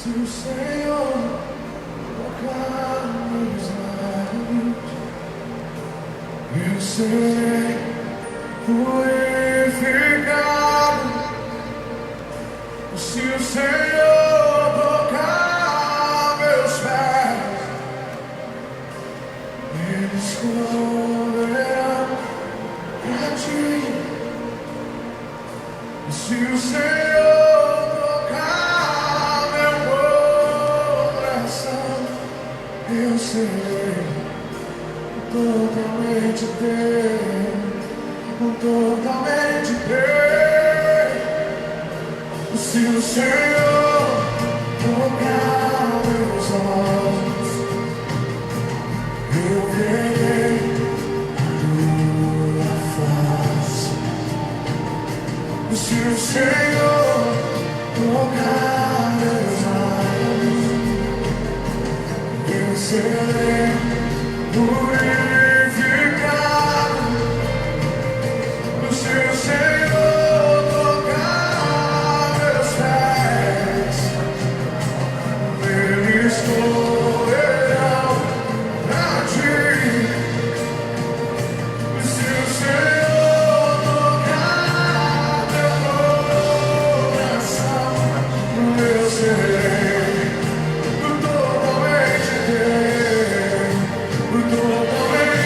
Se o Senhor tocar meus lábios, eu serei purificado. Se o Senhor tocar meus pés, eles correrão a ti. Se o Senhor tocar meu coração, eu serei totalmente teu, totalmente teu. Se o Senhor tocar meus olhos, eu verei tua face. Se o Senhor tocar meus lábios, eu serei purificado. Se o Senhor tocar meus pés, eles correrão pra ti. Se o Senhor tocar meu coração, eu serei totalmente teu, totalmente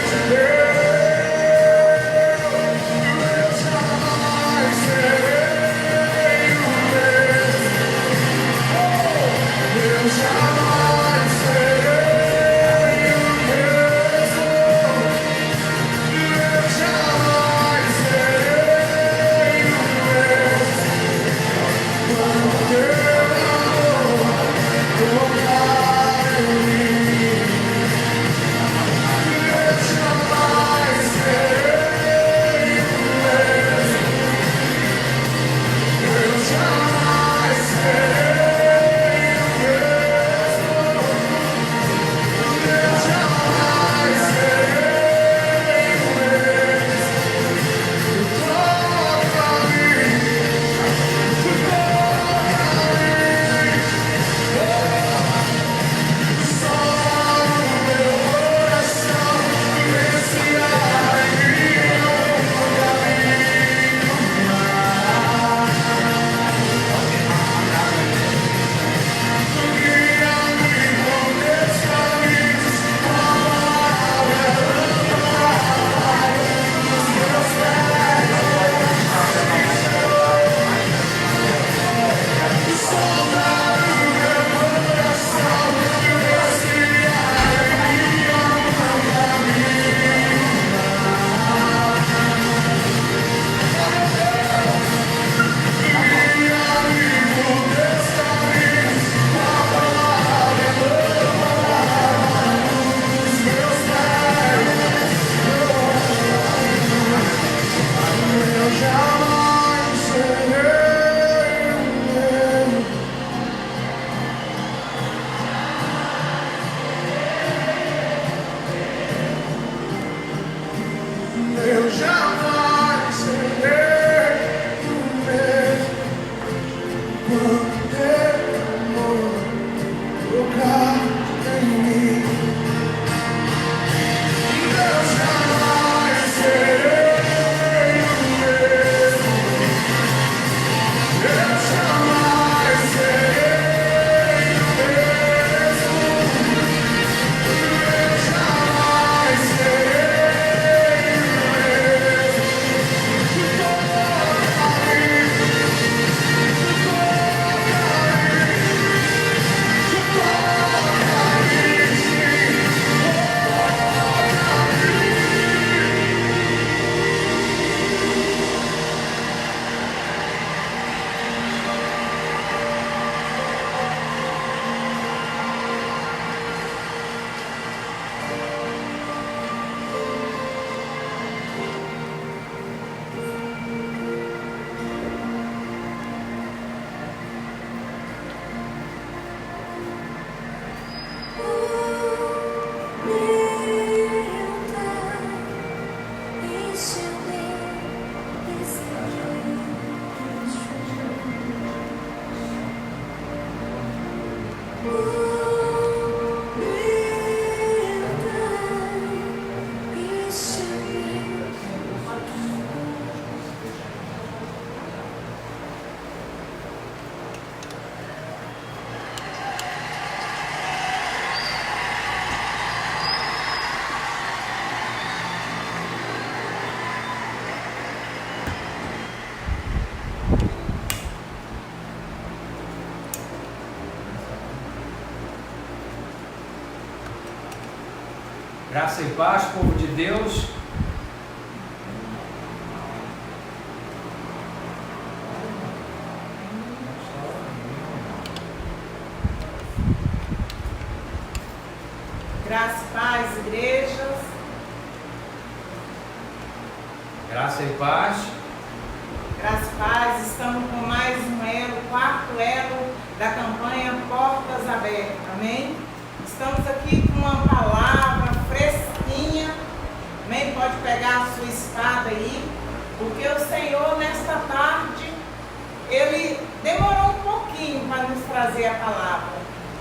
Graça e paz, povo de Deus. Graça e paz, igrejas. Graça e paz. Graça e paz, estamos com mais um elo, o quarto elo da campanha Portas Abertas, amém? Estamos aqui com uma palavra fresquinha, amém? Pode pegar a sua espada aí, porque o Senhor nesta tarde, Ele demorou um pouquinho para nos trazer a palavra,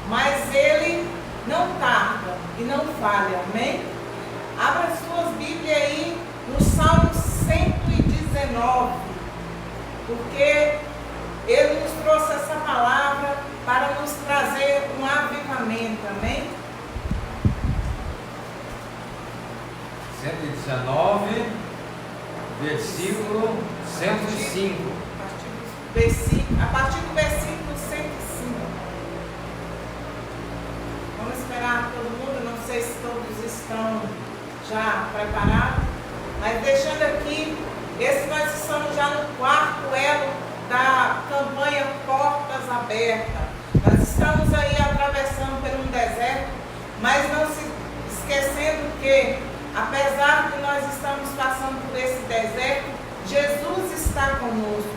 mas Ele não tarda e não falha, amém? Abra suas Bíblias aí no Salmo 119, porque Ele nos trouxe essa palavra para nos trazer um avivamento, amém? 119, versículo 105. A partir do versículo 105. Vamos esperar todo mundo, não sei se todos estão já preparados, mas deixando aqui, nós estamos já no quarto elo da campanha Portas Abertas. Nós estamos aí atravessando por um deserto, mas não se esquecendo que, apesar de nós estamos passando por esse deserto, Jesus está conosco.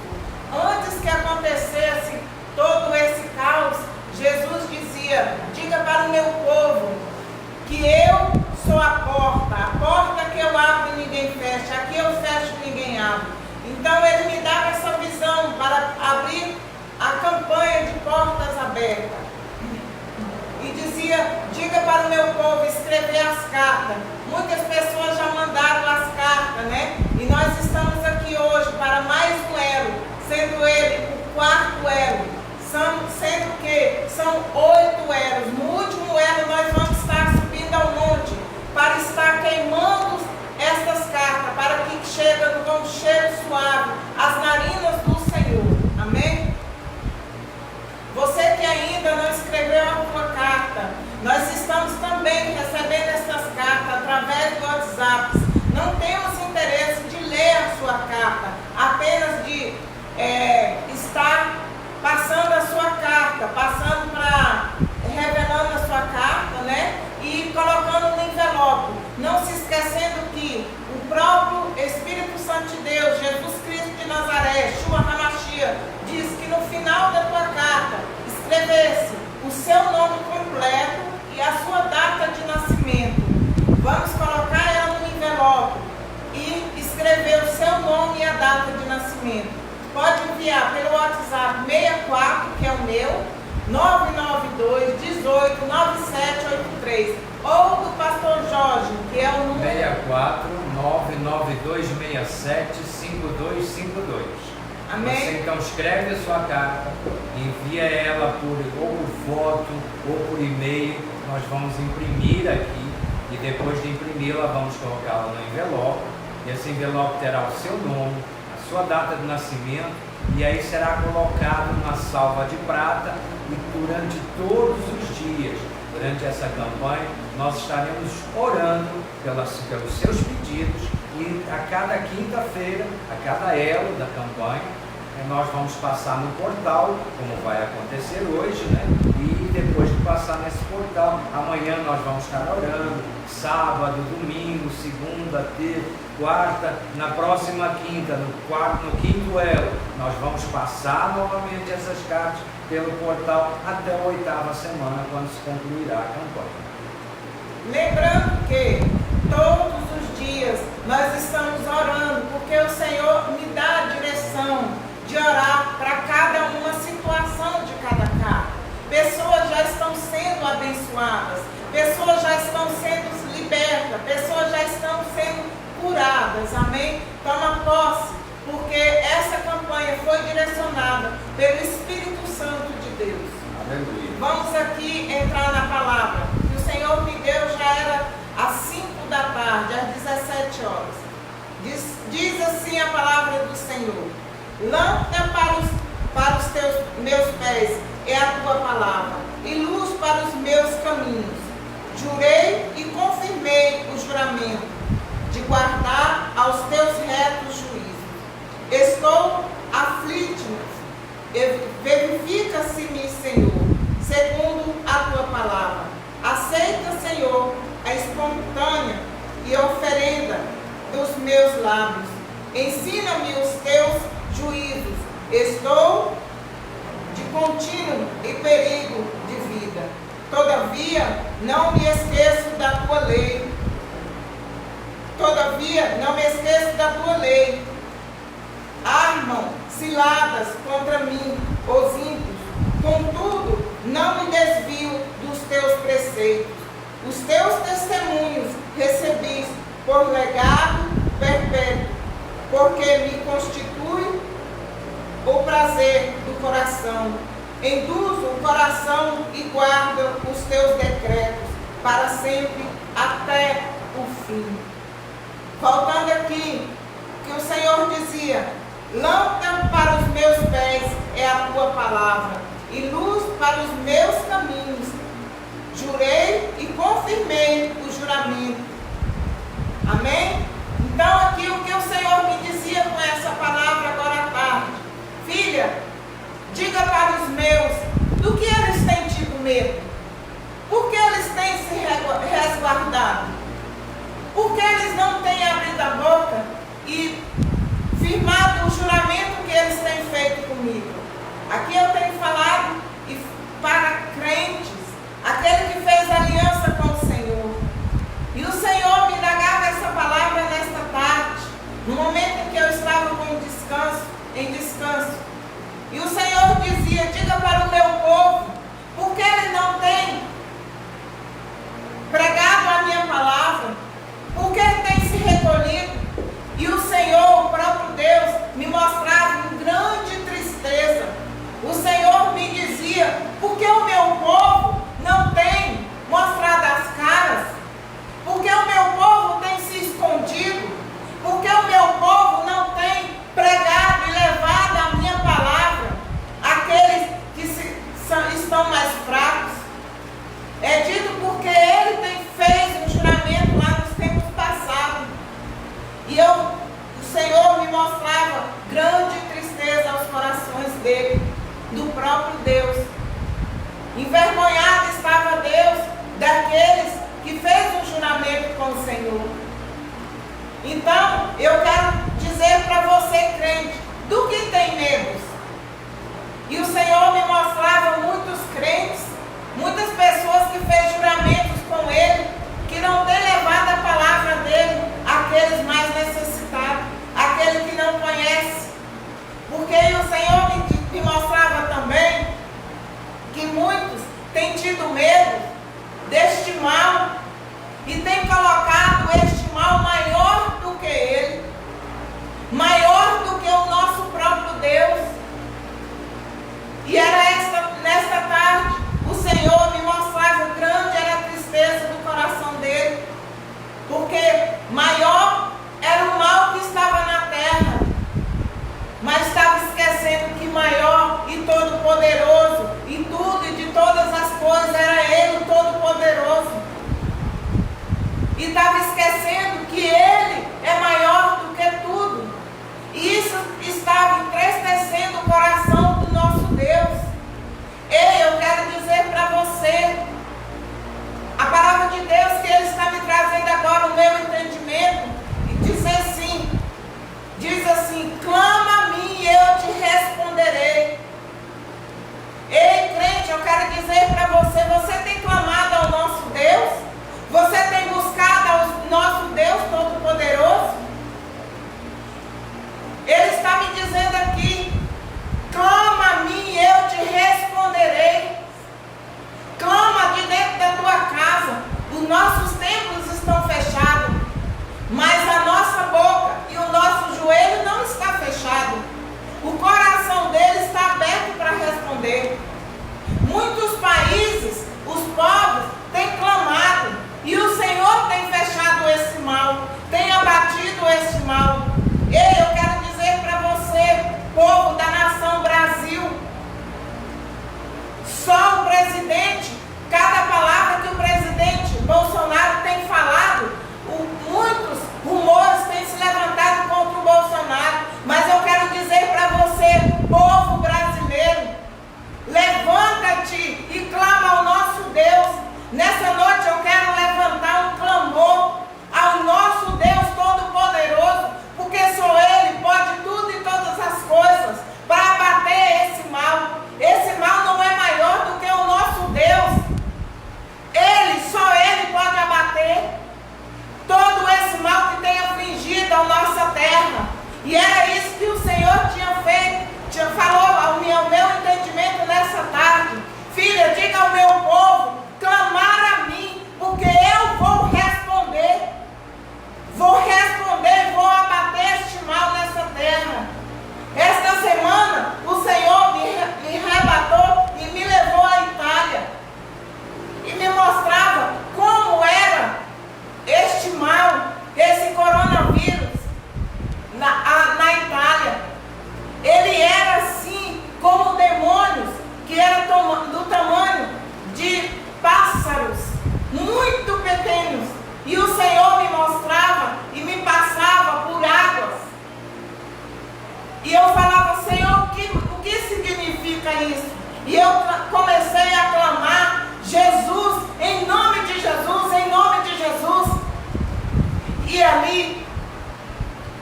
Antes que acontecesse todo esse caos, Jesus dizia: diga para o meu povo que eu sou a porta que eu abro e ninguém fecha, aqui eu fecho e ninguém abre. Então Ele me dava essa visão para abrir a campanha de portas abertas. E dizia: diga para o meu povo escrever as cartas. Muitas pessoas já mandaram as cartas, né? E nós estamos aqui hoje para mais um elo, sendo ele o quarto elo, sendo que são 8 elos. No último elo nós vamos estar subindo ao monte para estar queimando estas cartas, para que chegue com um cheiro suave às narinas do Senhor. Amém? Você que ainda não escreveu a sua carta, nós estamos também recebendo essas cartas através do WhatsApp. Não temos interesse de ler a sua carta, apenas de estar passando a sua carta, revelando a sua carta, né? E colocando no envelope. Não se esquecendo que o próprio Espírito Santo de Deus, Jesus Cristo de Nazaré, Yeshua HaMashiach, diz que no final da tua carta escrevesse o seu nome completo e a sua data de nascimento. Vamos colocar ela no envelope e escrever o seu nome e a data de nascimento. Pode enviar pelo WhatsApp 64, que é o meu, 992 18 9783, ou do Pastor Jorge, que é o número 64 992 67 5252. Amém? Você então escreve a sua carta, envia ela ou por foto ou por e-mail. Nós vamos imprimir aqui e depois de imprimi-la vamos colocá-la no envelope. E esse envelope terá o seu nome, a sua data de nascimento, e aí será colocado na salva de prata. E durante todos os dias, durante essa campanha, nós estaremos orando pelos seus pedidos. E a cada quinta-feira, a cada elo da campanha, nós vamos passar no portal, como vai acontecer hoje, né? E depois de passar nesse portal, amanhã nós vamos estar orando, sábado, domingo, segunda, terça, quarta, na próxima quinta, no quinto elo, nós vamos passar novamente essas cartas pelo portal até a 8ª semana, quando se concluirá a campanha. Lembrando que todos os dias nós estamos orando, porque o Senhor me dá a direção de orar para cada uma situação de cada carta. Pessoas já estão sendo abençoadas, pessoas já estão sendo libertas, pessoas já estão sendo curadas, amém? Toma posse, porque essa campanha foi direcionada pelo Espírito Santo de Deus. Aleluia. Vamos aqui entrar na palavra que o Senhor me deu, já era às 5 da tarde, às 17 horas. Diz assim a palavra do Senhor: lâmpada para os meus pés é a tua palavra, e luz para os meus caminhos. Jurei e confirmei ensina-me os teus juízos. Estou de contínuo e perigo de vida. Todavia, não me esqueço da tua lei. Todavia, não me esqueço da tua lei. Armam ciladas contra mim os ímpios. Contudo, não me desvio dos teus preceitos. Os teus testemunhos recebi por legado perpétuo, porque me constitui o prazer do coração. Induzo o coração e guarda os teus decretos para sempre até o fim. Voltando aqui, que o Senhor dizia: lâmpada para os meus pés é a tua palavra e luz para os meus caminhos. Jurei e confirmei o juramento. Amém? Então aqui o que o Senhor me dizia com essa palavra agora à tarde: filha, diga para os meus do que eles têm tido medo. Por que eles têm se resguardado? Por que eles não têm abrido a boca e firmado o juramento que eles têm feito comigo? Aqui eu tenho falado para crentes, aquele que fez aliança com o Senhor. E o Senhor me dava essa palavra nesta tarde, no momento em que eu estava em descanso. E o Senhor dizia: diga para o meu povo, porque eles não têm pregado a minha palavra, porque eles têm se recolhido. E o Senhor, o próprio Deus, me mostrava com grande tristeza. O Senhor me dizia: porque o meu povo não tem mostrado as caras, porque o meu povo tem se escondido, porque o meu povo não tem pregado e levado a minha palavra àqueles que estão mais fracos. É dito porque ele fez um juramento lá nos tempos passados. E o Senhor me mostrava grande tristeza aos corações dele, do próprio Deus. Envergonhado estava Deus daqueles que fez um juramento com o Senhor. Então, eu quero dizer para você, crente, do que tem medo? E o Senhor me mostrava muitos crentes, muitas pessoas que fez juramentos com Ele, que não têm levado a palavra dEle àqueles mais necessitados, àquele que não conhece. Porque o Senhor me mostrava também que muitos têm tido medo deste mal e têm colocado este mal maior do que ele, maior do que o nosso próprio Deus. E era nesta tarde, o Senhor me mostrava o grande era a tristeza do coração dele, porque maior era o mal que estava na terra, mas estava esquecendo que maior e todo-poderoso e tudo e de todas as coisas era Ele, o Todo-Poderoso. E estava esquecendo que Ele é maior do que tudo. E isso estava entristecendo o coração do nosso Deus. Ei, eu quero dizer para você, a palavra de Deus que Ele está me trazendo agora, o meu entendimento, e diz assim: clama a mim e eu te responderei. Ei, crente, eu quero dizer para você, você tem clamado ao nosso Deus? Você tem buscado ao nosso Deus Todo-Poderoso? Ele está me dizendo aqui: clama a mim e eu te responderei. Clama de dentro da tua casa. Os nossos templos estão fechados, mas a nossa boca e o nosso joelho não está fechado. O coração dele está aberto para responder. Muitos países, os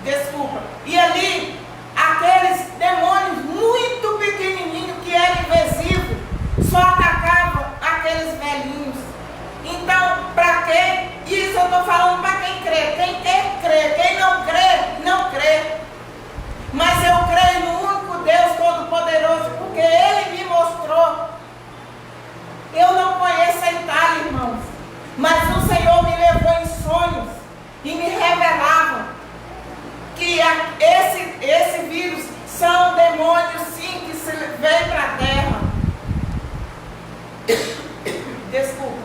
Desculpa. E ali, aqueles demônios muito pequenininhos que eram invisíveis, só atacavam aqueles velhinhos. Então, para quê? Isso eu estou falando para quem crê. Quem quer crê. Quem não crê, não crê. Mas eu creio no único Deus Todo-Poderoso, porque Ele me mostrou. Eu não conheço a Itália, irmãos, mas o Senhor me levou em sonhos e me revelava que esse vírus são demônios, sim, que se vêm para a terra. Desculpa.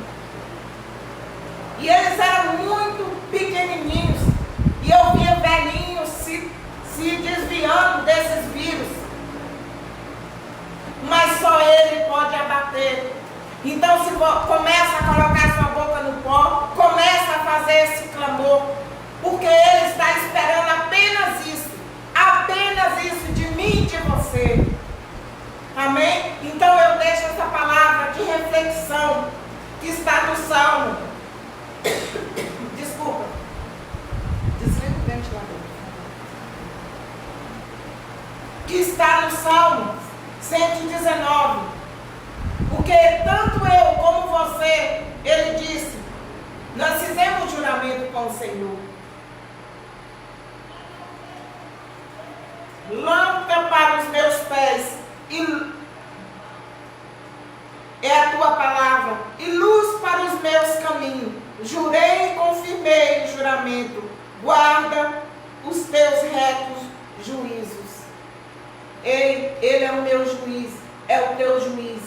E eles eram muito pequenininhos. E eu via velhinhos se desviando desses vírus. Mas só Ele pode abater. Então, se começa a colocar sua boca no pó, começa a fazer esse clamor, porque Ele está esperando apenas isso de mim e de você. Amém? Então eu deixo essa palavra de reflexão que está no Salmo. Desculpa. Desliga o ventilador. Que está no Salmo 119. Porque tanto eu como você, ele disse, nós fizemos juramento com o Senhor. Lâmpada para os meus pés é a tua palavra, e luz para os meus caminhos. Jurei e confirmei o juramento. Guarda os teus retos juízos. Ele é o meu juiz, é o teu juiz,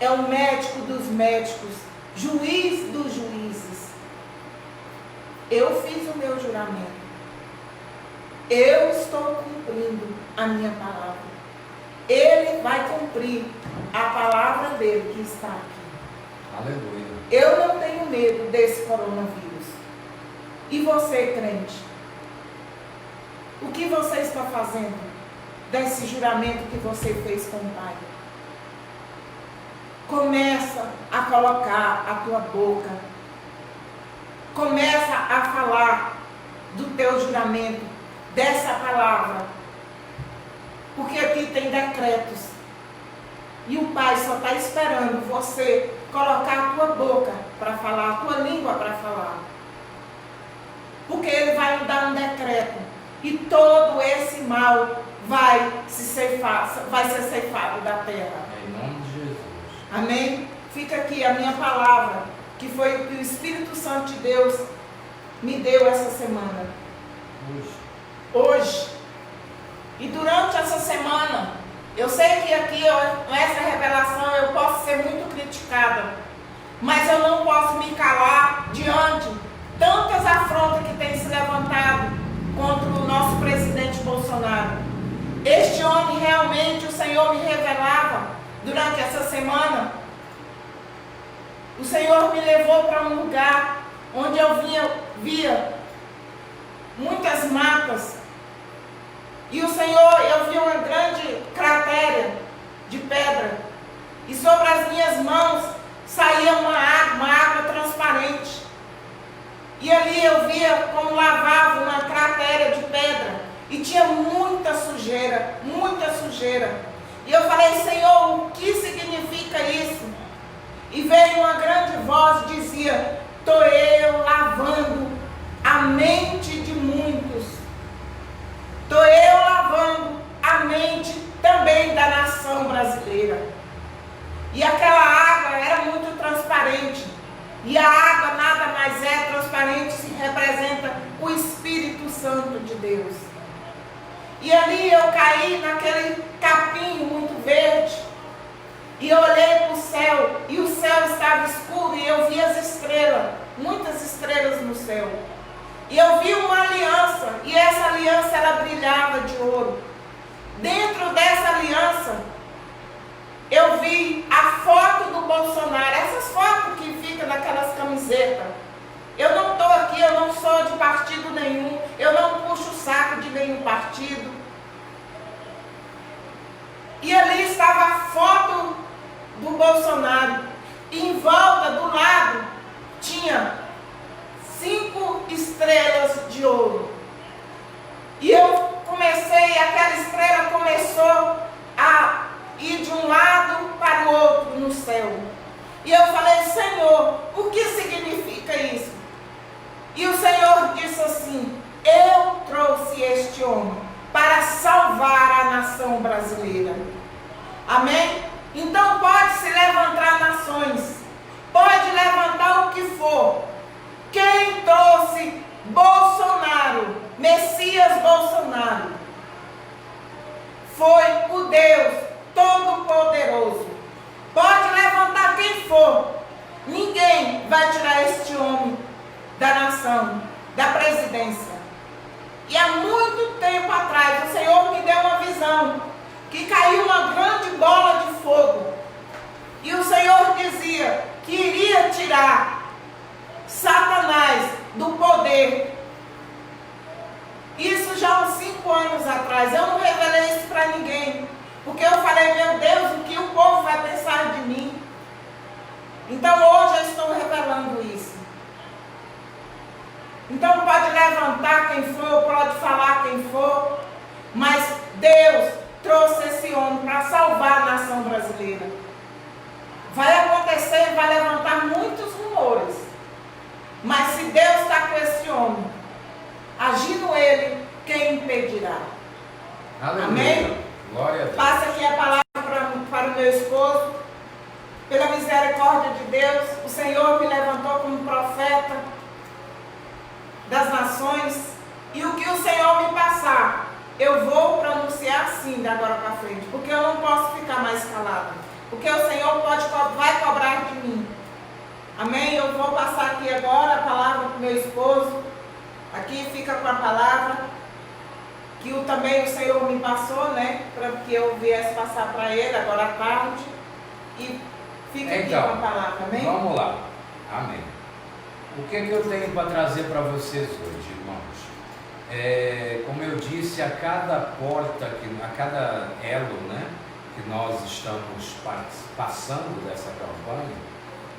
é o médico dos médicos, juiz dos juízes. Eu fiz o meu juramento. Eu estou cumprindo a minha palavra. Ele vai cumprir a palavra dele que está aqui. Aleluia. Eu não tenho medo desse coronavírus. E você, crente? O que você está fazendo desse juramento que você fez com o Pai? Começa a colocar a tua boca. Começa a falar do teu juramento, dessa palavra. Porque aqui tem decretos. E o Pai só está esperando você colocar a tua boca para falar, a tua língua para falar. Porque Ele vai dar um decreto. E todo esse mal vai ser ceifado da terra. Em nome de Jesus. Amém? Fica aqui a minha palavra, que foi o que o Espírito Santo de Deus me deu essa semana. Hoje. E durante essa semana, eu sei que aqui, essa revelação, eu posso ser muito criticada, mas eu não posso me calar diante tantas afrontas que têm se levantado contra o nosso presidente Bolsonaro. Este homem, realmente, o Senhor me revelava durante essa semana. O Senhor me levou para um lugar onde eu via muitas matas. E o Senhor, eu vi uma grande cratera de pedra. E sobre as minhas mãos saía uma água transparente. E ali eu via como lavava uma cratera de pedra. E tinha muita sujeira, muita sujeira. E eu falei, Senhor, o que significa isso? E veio uma grande voz e dizia, estou eu lavando a mente de muitos. Estou eu lavando a mente também da nação brasileira. E aquela água era muito transparente. E a água nada mais é transparente, se representa o Espírito Santo de Deus. E ali eu caí naquele capim muito verde. E eu olhei para o céu, e o céu estava escuro, e eu vi as estrelas, muitas estrelas no céu. E eu vi uma aliança, e essa aliança ela brilhava de ouro. Dentro dessa aliança, eu vi a foto do Bolsonaro, essas fotos que ficam naquelas camisetas. Eu não estou aqui, eu não sou de partido nenhum, eu não puxo o saco de nenhum partido. E ali estava a foto do Bolsonaro. E em volta, do lado, tinha 5 estrelas de ouro. E este homem da nação, da presidência. E há muito tempo atrás, o Senhor me deu uma visão, que caiu uma grande bola de fogo. E o Senhor dizia que iria tirar Satanás do poder. Isso já há uns 5 anos atrás. Eu não revelei isso para ninguém, porque eu falei, meu Deus, o que o povo vai pensar de mim? Então hoje eu estou revelando isso. Então pode levantar quem for, pode falar quem for, mas Deus trouxe esse homem para salvar a nação brasileira. Vai acontecer, vai levantar muitos rumores, mas se Deus está com esse homem, agindo ele, quem impedirá? Aleluia. Amém? Glória a Deus. Passa aqui a palavra para o meu esposo. Pela misericórdia de Deus, o Senhor me levantou como profeta das nações, e o que o Senhor me passar, eu vou pronunciar sim de agora para frente, porque eu não posso ficar mais calada, porque o Senhor vai cobrar de mim. Amém? Eu vou passar aqui agora a palavra para o meu esposo. Aqui fica com a palavra que também o Senhor me passou, né, para que eu viesse passar para ele agora à tarde, e fica aqui com a palavra. Amém? Vamos lá. Amém. O que é que eu tenho para trazer para vocês hoje, irmãos? Como eu disse, a cada porta, a cada elo, né, que nós estamos passando dessa campanha,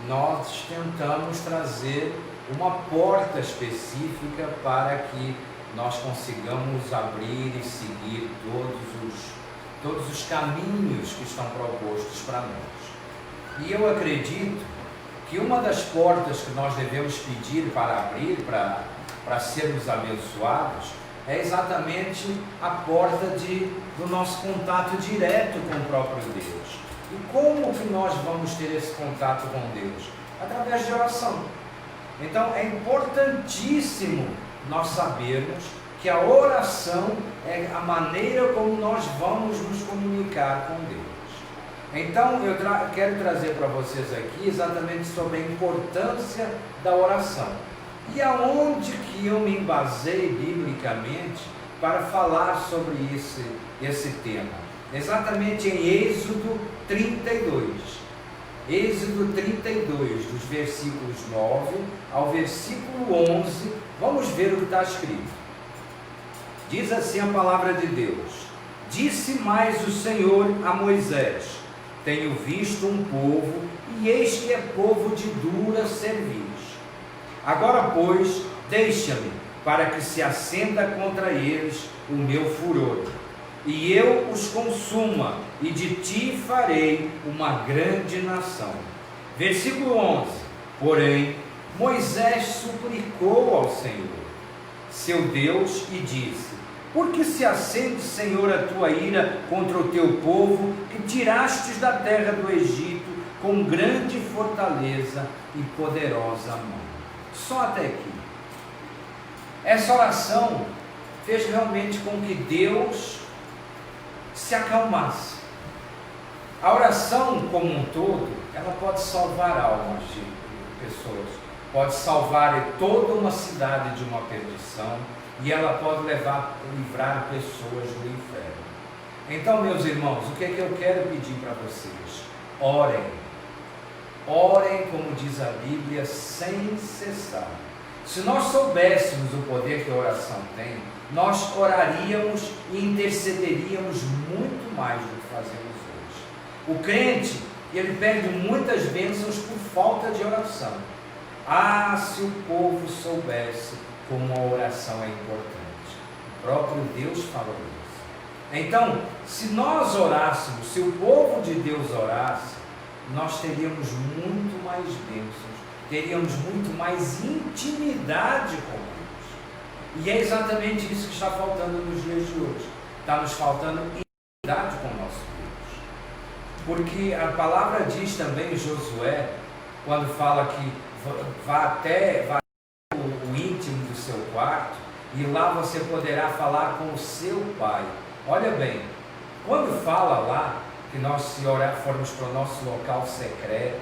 nós tentamos trazer uma porta específica para que nós consigamos abrir e seguir todos os caminhos que estão propostos para nós. E eu acredito que uma das portas que nós devemos pedir para abrir, para sermos abençoados, é exatamente a porta do nosso contato direto com o próprio Deus. E como que nós vamos ter esse contato com Deus? Através de oração. Então é importantíssimo nós sabermos que a oração é a maneira como nós vamos nos comunicar com Deus. Então eu quero trazer para vocês aqui exatamente sobre a importância da oração. E aonde que eu me embasei biblicamente para falar sobre esse tema? Exatamente em Êxodo 32. Êxodo 32, dos versículos 9 ao versículo 11, vamos ver o que está escrito. Diz assim a palavra de Deus: Disse mais o Senhor a Moisés: Tenho visto um povo, e eis que é povo de dura cerviz. Agora, pois, deixa-me, para que se acenda contra eles o meu furor, e eu os consuma, e de ti farei uma grande nação. Versículo 11. Porém, Moisés suplicou ao Senhor, seu Deus, e disse: Por que se acende, Senhor, a tua ira contra o teu povo, que tirastes da terra do Egito com grande fortaleza e poderosa mão? Só até aqui. Essa oração fez realmente com que Deus se acalmasse. A oração como um todo, ela pode salvar almas de pessoas, pode salvar toda uma cidade de uma perdição, e ela pode livrar pessoas do inferno. Então, meus irmãos, o que é que eu quero pedir para vocês? Orem. Orem, como diz a Bíblia, sem cessar. Se nós soubéssemos o poder que a oração tem, nós oraríamos e intercederíamos muito mais do que fazemos hoje. O crente, ele perde muitas bênçãos por falta de oração. Ah, se o povo soubesse como a oração é importante. O próprio Deus falou isso. Então, se nós orássemos, se o povo de Deus orasse, nós teríamos muito mais bênçãos, teríamos muito mais intimidade com Deus. E é exatamente isso que está faltando nos dias de hoje. Está nos faltando intimidade com o nosso Deus. Porque a palavra diz também em Josué, quando fala que vá até o íntimo do seu quarto, e lá você poderá falar com o seu pai. Olha bem, quando fala lá que nós, se formos para o nosso local secreto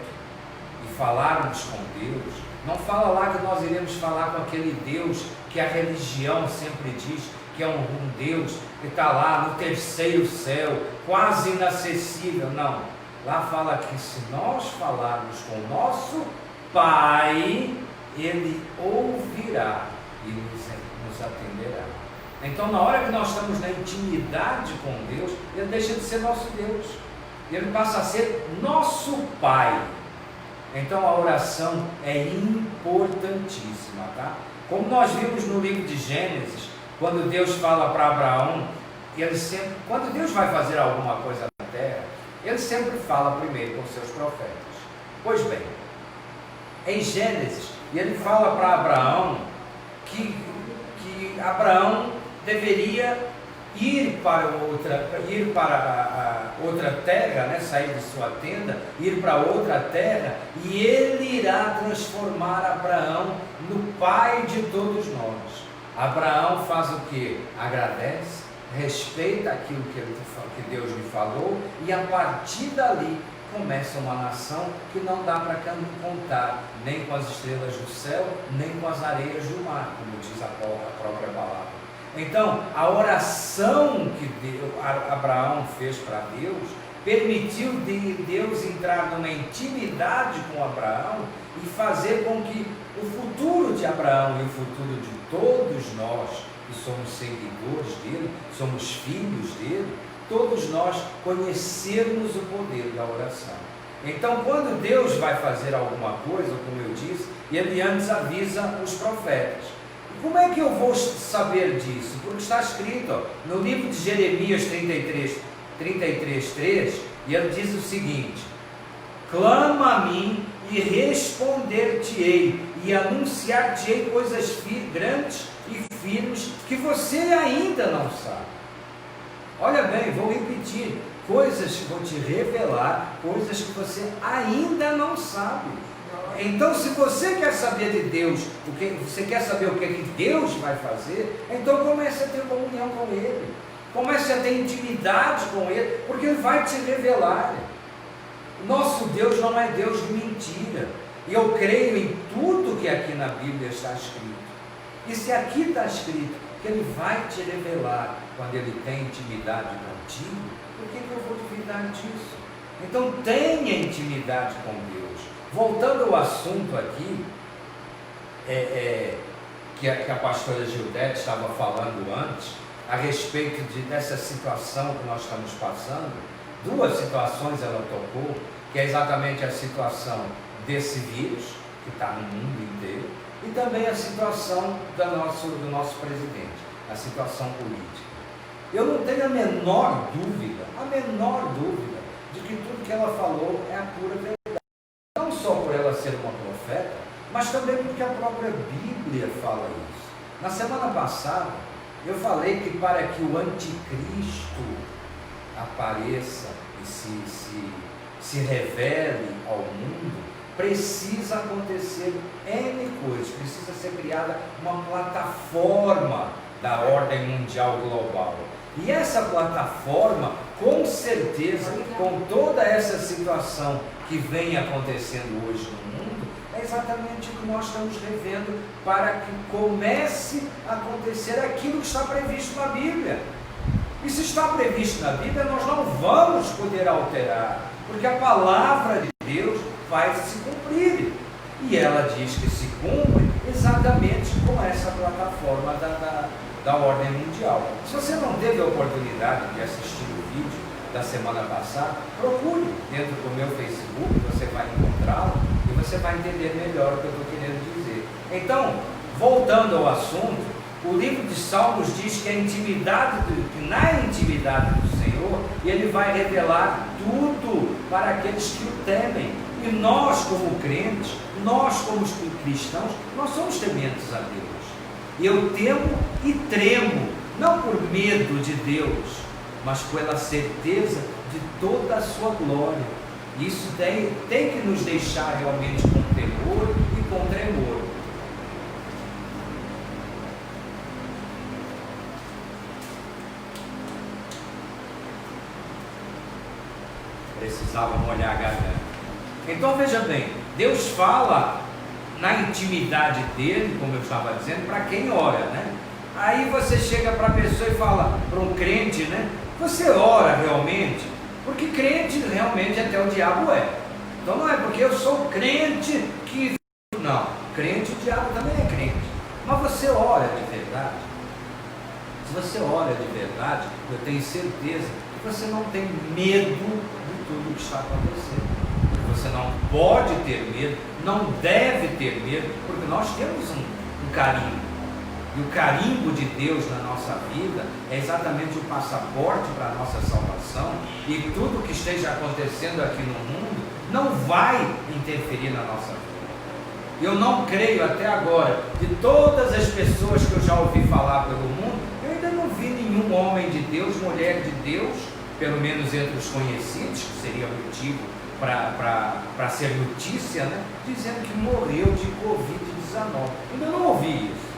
e falarmos com Deus, Não fala lá que nós iremos falar com aquele Deus que a religião sempre diz que é um Deus que está lá no terceiro céu, quase inacessível. Não. Lá fala que se nós falarmos com o nosso Pai, Ele ouvirá e nos atenderá. Então, na hora que nós estamos na intimidade com Deus, Ele deixa de ser nosso Deus. Ele passa a ser nosso Pai. Então, a oração é importantíssima, tá? Como nós vimos no livro de Gênesis, quando Deus fala para Abraão, quando Deus vai fazer alguma coisa na terra, Ele sempre fala primeiro com seus profetas. Pois bem, em Gênesis, Ele fala para Abraão que Abraão deveria ir para outra terra, né? Sair de sua tenda, ir para outra terra, e Ele irá transformar Abraão no pai de todos nós. Abraão faz o que? Agradece, respeita aquilo que Deus lhe falou, e a partir dali começa uma nação que não dá para contar, nem com as estrelas do céu, nem com as areias do mar, como diz a própria palavra. Então, a oração que Abraão fez para Deus, permitiu Deus entrar numa intimidade com Abraão e fazer com que o futuro de Abraão e o futuro de todos nós, que somos seguidores dele, somos filhos dele, todos nós conhecermos o poder da oração. Então, quando Deus vai fazer alguma coisa, como eu disse, Ele antes avisa os profetas. E como é que eu vou saber disso? Porque está escrito no livro de Jeremias 33:3, e ele diz o seguinte: clama a mim e responder-te-ei, e anunciar-te-ei coisas grandes e firmes que você ainda não sabe. Olha bem, vou repetir, vou te revelar coisas que você ainda não sabe. Então, se você quer saber de Deus, você quer saber o que Deus vai fazer, então comece a ter comunhão com Ele, comece a ter intimidade com Ele, porque Ele vai te revelar. Nosso Deus não é Deus de mentira, e eu creio em tudo que aqui na Bíblia está escrito. E se aqui está escrito que Ele vai te revelar quando Ele tem intimidade contigo, por que eu vou duvidar disso? Então tenha intimidade com Deus. Voltando ao assunto aqui, que a pastora Gildete estava falando antes, a respeito dessa situação que nós estamos passando, duas situações ela tocou, que é exatamente a situação desse vírus, que está no mundo inteiro, e também a situação do nosso presidente, a situação política. Eu não tenho a menor dúvida de que tudo que ela falou é a pura verdade. Não só por ela ser uma profeta, mas também porque a própria Bíblia fala isso. Na semana passada, eu falei que para que o anticristo apareça e se revele ao mundo, precisa acontecer N coisas, precisa ser criada uma plataforma da ordem mundial global. E essa plataforma, com certeza, com toda essa situação que vem acontecendo hoje no mundo, é exatamente o que nós estamos revendo para que comece a acontecer aquilo que está previsto na Bíblia. E se está previsto na Bíblia, nós não vamos poder alterar, porque a palavra de Deus vai se cumprir. E ela diz que se cumpre exatamente com essa plataforma da ordem mundial. Se você não teve a oportunidade de assistir o vídeo da semana passada, procure dentro do meu Facebook, você vai encontrá-lo e você vai entender melhor o que eu estou querendo dizer. Então, voltando ao assunto, o livro de Salmos diz que na intimidade do Senhor, Ele vai revelar tudo para aqueles que o temem. E nós, como crentes, nós como cristãos, nós somos tementes a Deus. Eu temo e tremo, não por medo de Deus, mas pela certeza de toda a sua glória. Isso tem que nos deixar realmente com temor e com tremor. Precisava molhar a garganta. Então veja bem, Deus fala na intimidade dele, como eu estava dizendo, para quem ora, né? Aí você chega para a pessoa e fala, para um crente, né? Você ora realmente? Porque crente realmente até o diabo é. Então não é porque eu sou crente que... Não, crente, o diabo também é crente. Mas você ora de verdade? Se você ora de verdade, eu tenho certeza que você não tem medo de tudo que está acontecendo. Você não pode ter medo, não deve ter medo, porque nós temos um carimbo. E o carimbo de Deus na nossa vida é exatamente o passaporte para a nossa salvação, e tudo que esteja acontecendo aqui no mundo não vai interferir na nossa vida. Eu não creio até agora, de todas as pessoas que eu já ouvi falar pelo mundo, eu ainda não vi nenhum homem de Deus, mulher de Deus, pelo menos entre os conhecidos, que seria motivo para ser notícia, né? Dizendo que morreu de Covid-19. Ainda não ouvi isso.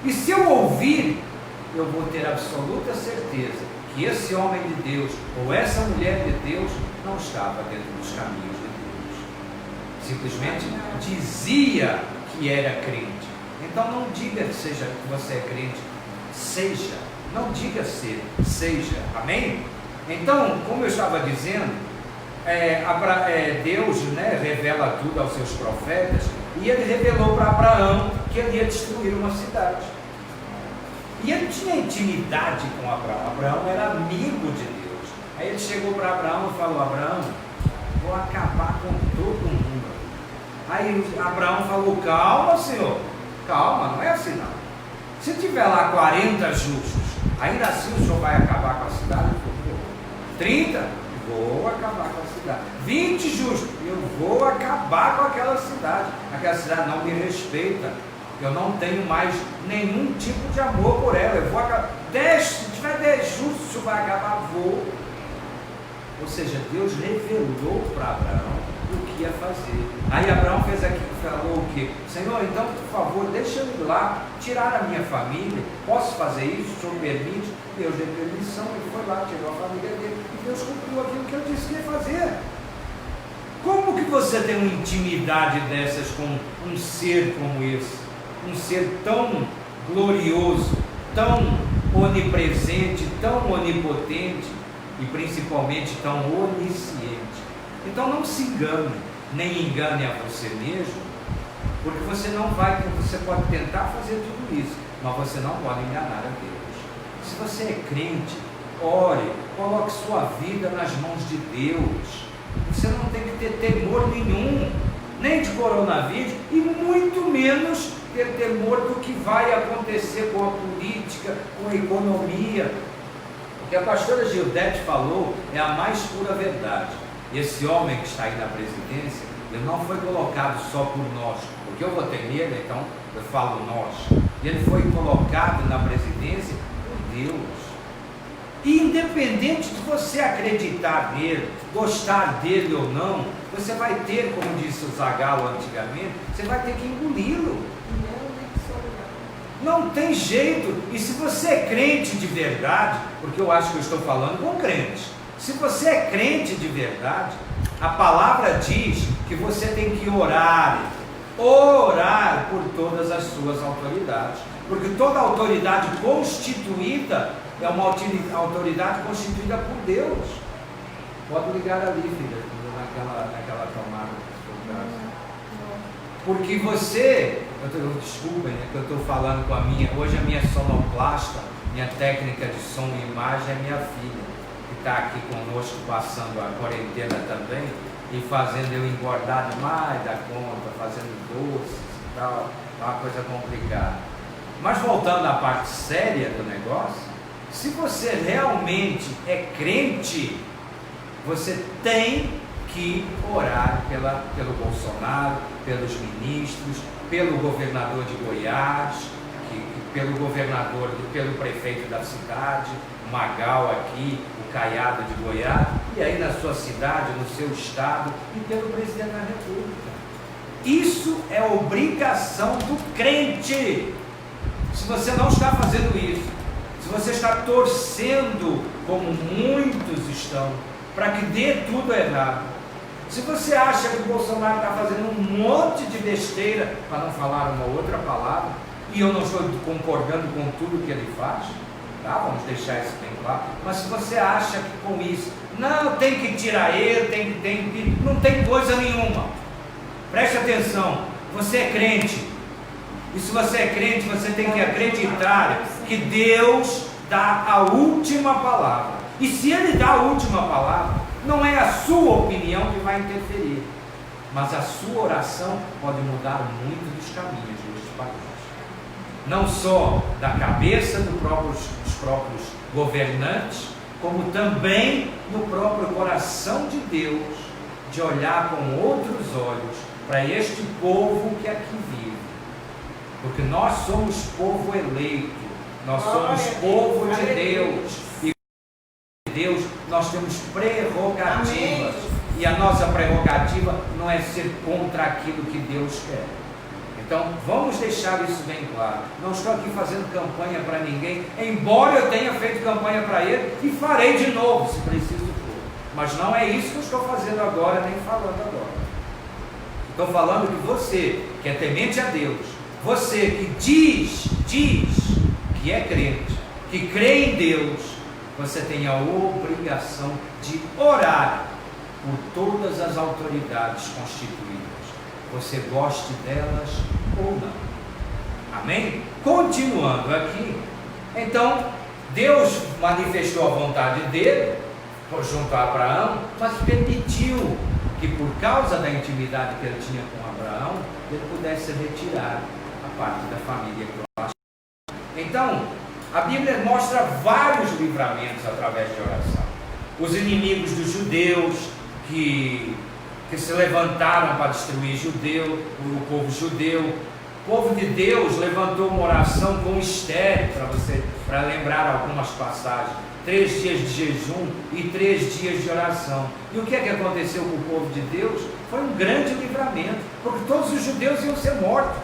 E se eu ouvir, eu vou ter absoluta certeza que esse homem de Deus ou essa mulher de Deus não estava dentro dos caminhos de Deus. Simplesmente dizia que era crente. Então não diga que você é crente, seja. Não diga ser, seja. Amém? Então, como eu estava dizendo, Deus, né, revela tudo aos seus profetas, e ele revelou para Abraão que ele ia destruir uma cidade. E ele tinha intimidade com Abraão. Abraão era amigo de Deus. Aí ele chegou para Abraão e falou: Abraão, vou acabar com todo mundo. Aí Abraão falou: calma, senhor, calma, não é assim não. Se tiver lá 40 justos, ainda assim o senhor vai acabar com a cidade? 30? Vou acabar com a cidade. 20 justos, eu vou acabar com aquela cidade. Aquela cidade não me respeita. Eu não tenho mais nenhum tipo de amor por ela. Eu vou acabar. 10, se tiver 10 justos, o senhor vai acabar? Vou. Ou seja, Deus revelou para Abraão o que ia fazer. Aí Abraão fez aquilo, falou o quê? Senhor, então, por favor, deixa eu ir lá, tirar a minha família. Posso fazer isso? O senhor permite? Deus deu permissão, ele foi lá, tirou a família dele, e Deus cumpriu aquilo que ele disse que ia fazer. Como que você tem uma intimidade dessas com um ser como esse? Um ser tão glorioso, tão onipresente, tão onipotente e principalmente tão onisciente. Então não se engane, nem engane a você mesmo, porque você não vai, você pode tentar fazer tudo isso, mas você não pode enganar a Deus. Se você é crente, ore, coloque sua vida nas mãos de Deus. Você não tem que ter temor nenhum, nem de coronavírus, e muito menos ter temor do que vai acontecer com a política, com a economia. O que a pastora Gildete falou é a mais pura verdade. Esse homem que está aí na presidência, ele não foi colocado só por nós, porque eu votei nele, então eu falo nós. Ele foi colocado na presidência por Deus. E independente de você acreditar nele, gostar dele ou não, você vai ter, como disse o Zagalo antigamente, você vai ter que engoli-lo. Não tem jeito. E se você é crente de verdade, porque eu acho que eu estou falando com crente, se você é crente de verdade, a palavra diz que você tem que orar por todas as suas autoridades, porque toda autoridade constituída é uma autoridade constituída por Deus. Pode ligar ali, filha, naquela tomada. Porque você, desculpem, né, que eu estou falando com hoje a minha sonoplasta, minha técnica de som e imagem é minha filha, que está aqui conosco passando a quarentena também e fazendo eu engordar demais da conta, fazendo doces e tal, é uma coisa complicada. Mas voltando à parte séria do negócio, se você realmente é crente, você tem que orar pelo Bolsonaro, pelos ministros, pelo governador de Goiás, pelo prefeito da cidade, o Magal aqui, o Caiado de Goiás, e aí na sua cidade, no seu estado, e pelo presidente da República. Isso é obrigação do crente. Se você não está fazendo isso, se você está torcendo, como muitos estão, para que dê tudo errado, Se você acha que o Bolsonaro está fazendo um monte de besteira, para não falar uma outra palavra, e eu não estou concordando com tudo que ele faz, tá? Vamos deixar isso bem claro. Mas se você acha que com isso, não, tem que tirar ele, não tem coisa nenhuma. Preste atenção, você é crente. E se você é crente, você tem que acreditar que Deus dá a última palavra. E se Ele dá a última palavra, não é a sua opinião que vai interferir, mas a sua oração pode mudar muito dos caminhos deste país. Não só da cabeça dos próprios governantes, como também no próprio coração de Deus, de olhar com outros olhos para este povo que aqui vive. Porque nós somos povo eleito, nós somos povo de Deus, e Deus nós temos prerrogativas, e a nossa prerrogativa não é ser contra aquilo que Deus quer. Então vamos deixar isso bem claro. Não estou aqui fazendo campanha para ninguém, embora eu tenha feito campanha para ele e farei de novo se preciso for, mas não é isso que eu estou fazendo agora, nem falando agora. Estou falando que você que é temente a Deus, você que diz que é crente, que crê em Deus, você tem a obrigação de orar por todas as autoridades constituídas, você goste delas ou não. Amém? Continuando aqui, então Deus manifestou a vontade dele junto a Abraão, mas permitiu que por causa da intimidade que ele tinha com Abraão, ele pudesse retirar a parte da família próxima. Então, a Bíblia mostra vários livramentos através de oração. Os inimigos dos judeus que se levantaram para destruir o povo judeu. O povo de Deus levantou uma oração com Esther, para lembrar algumas passagens. 3 dias de jejum e 3 dias de oração. E o que é que aconteceu com o povo de Deus? Foi um grande livramento, porque todos os judeus iam ser mortos.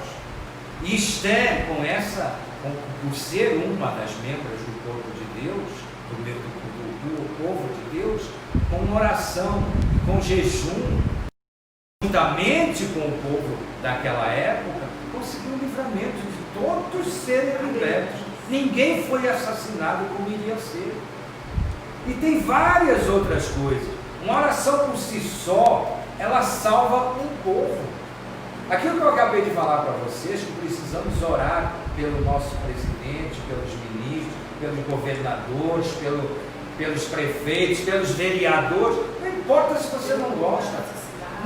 E Esther, por ser uma das membros do povo de Deus, do povo de Deus, com uma oração, com jejum, juntamente com o povo daquela época, conseguiu um livramento de todos serem libertos. Ninguém foi assassinado como iria ser. E tem várias outras coisas. Uma oração por si só, ela salva um povo. Aquilo que eu acabei de falar para vocês, que precisamos orar pelo nosso presidente, pelos ministros, pelos governadores, pelos prefeitos, pelos vereadores, não importa se você não gosta.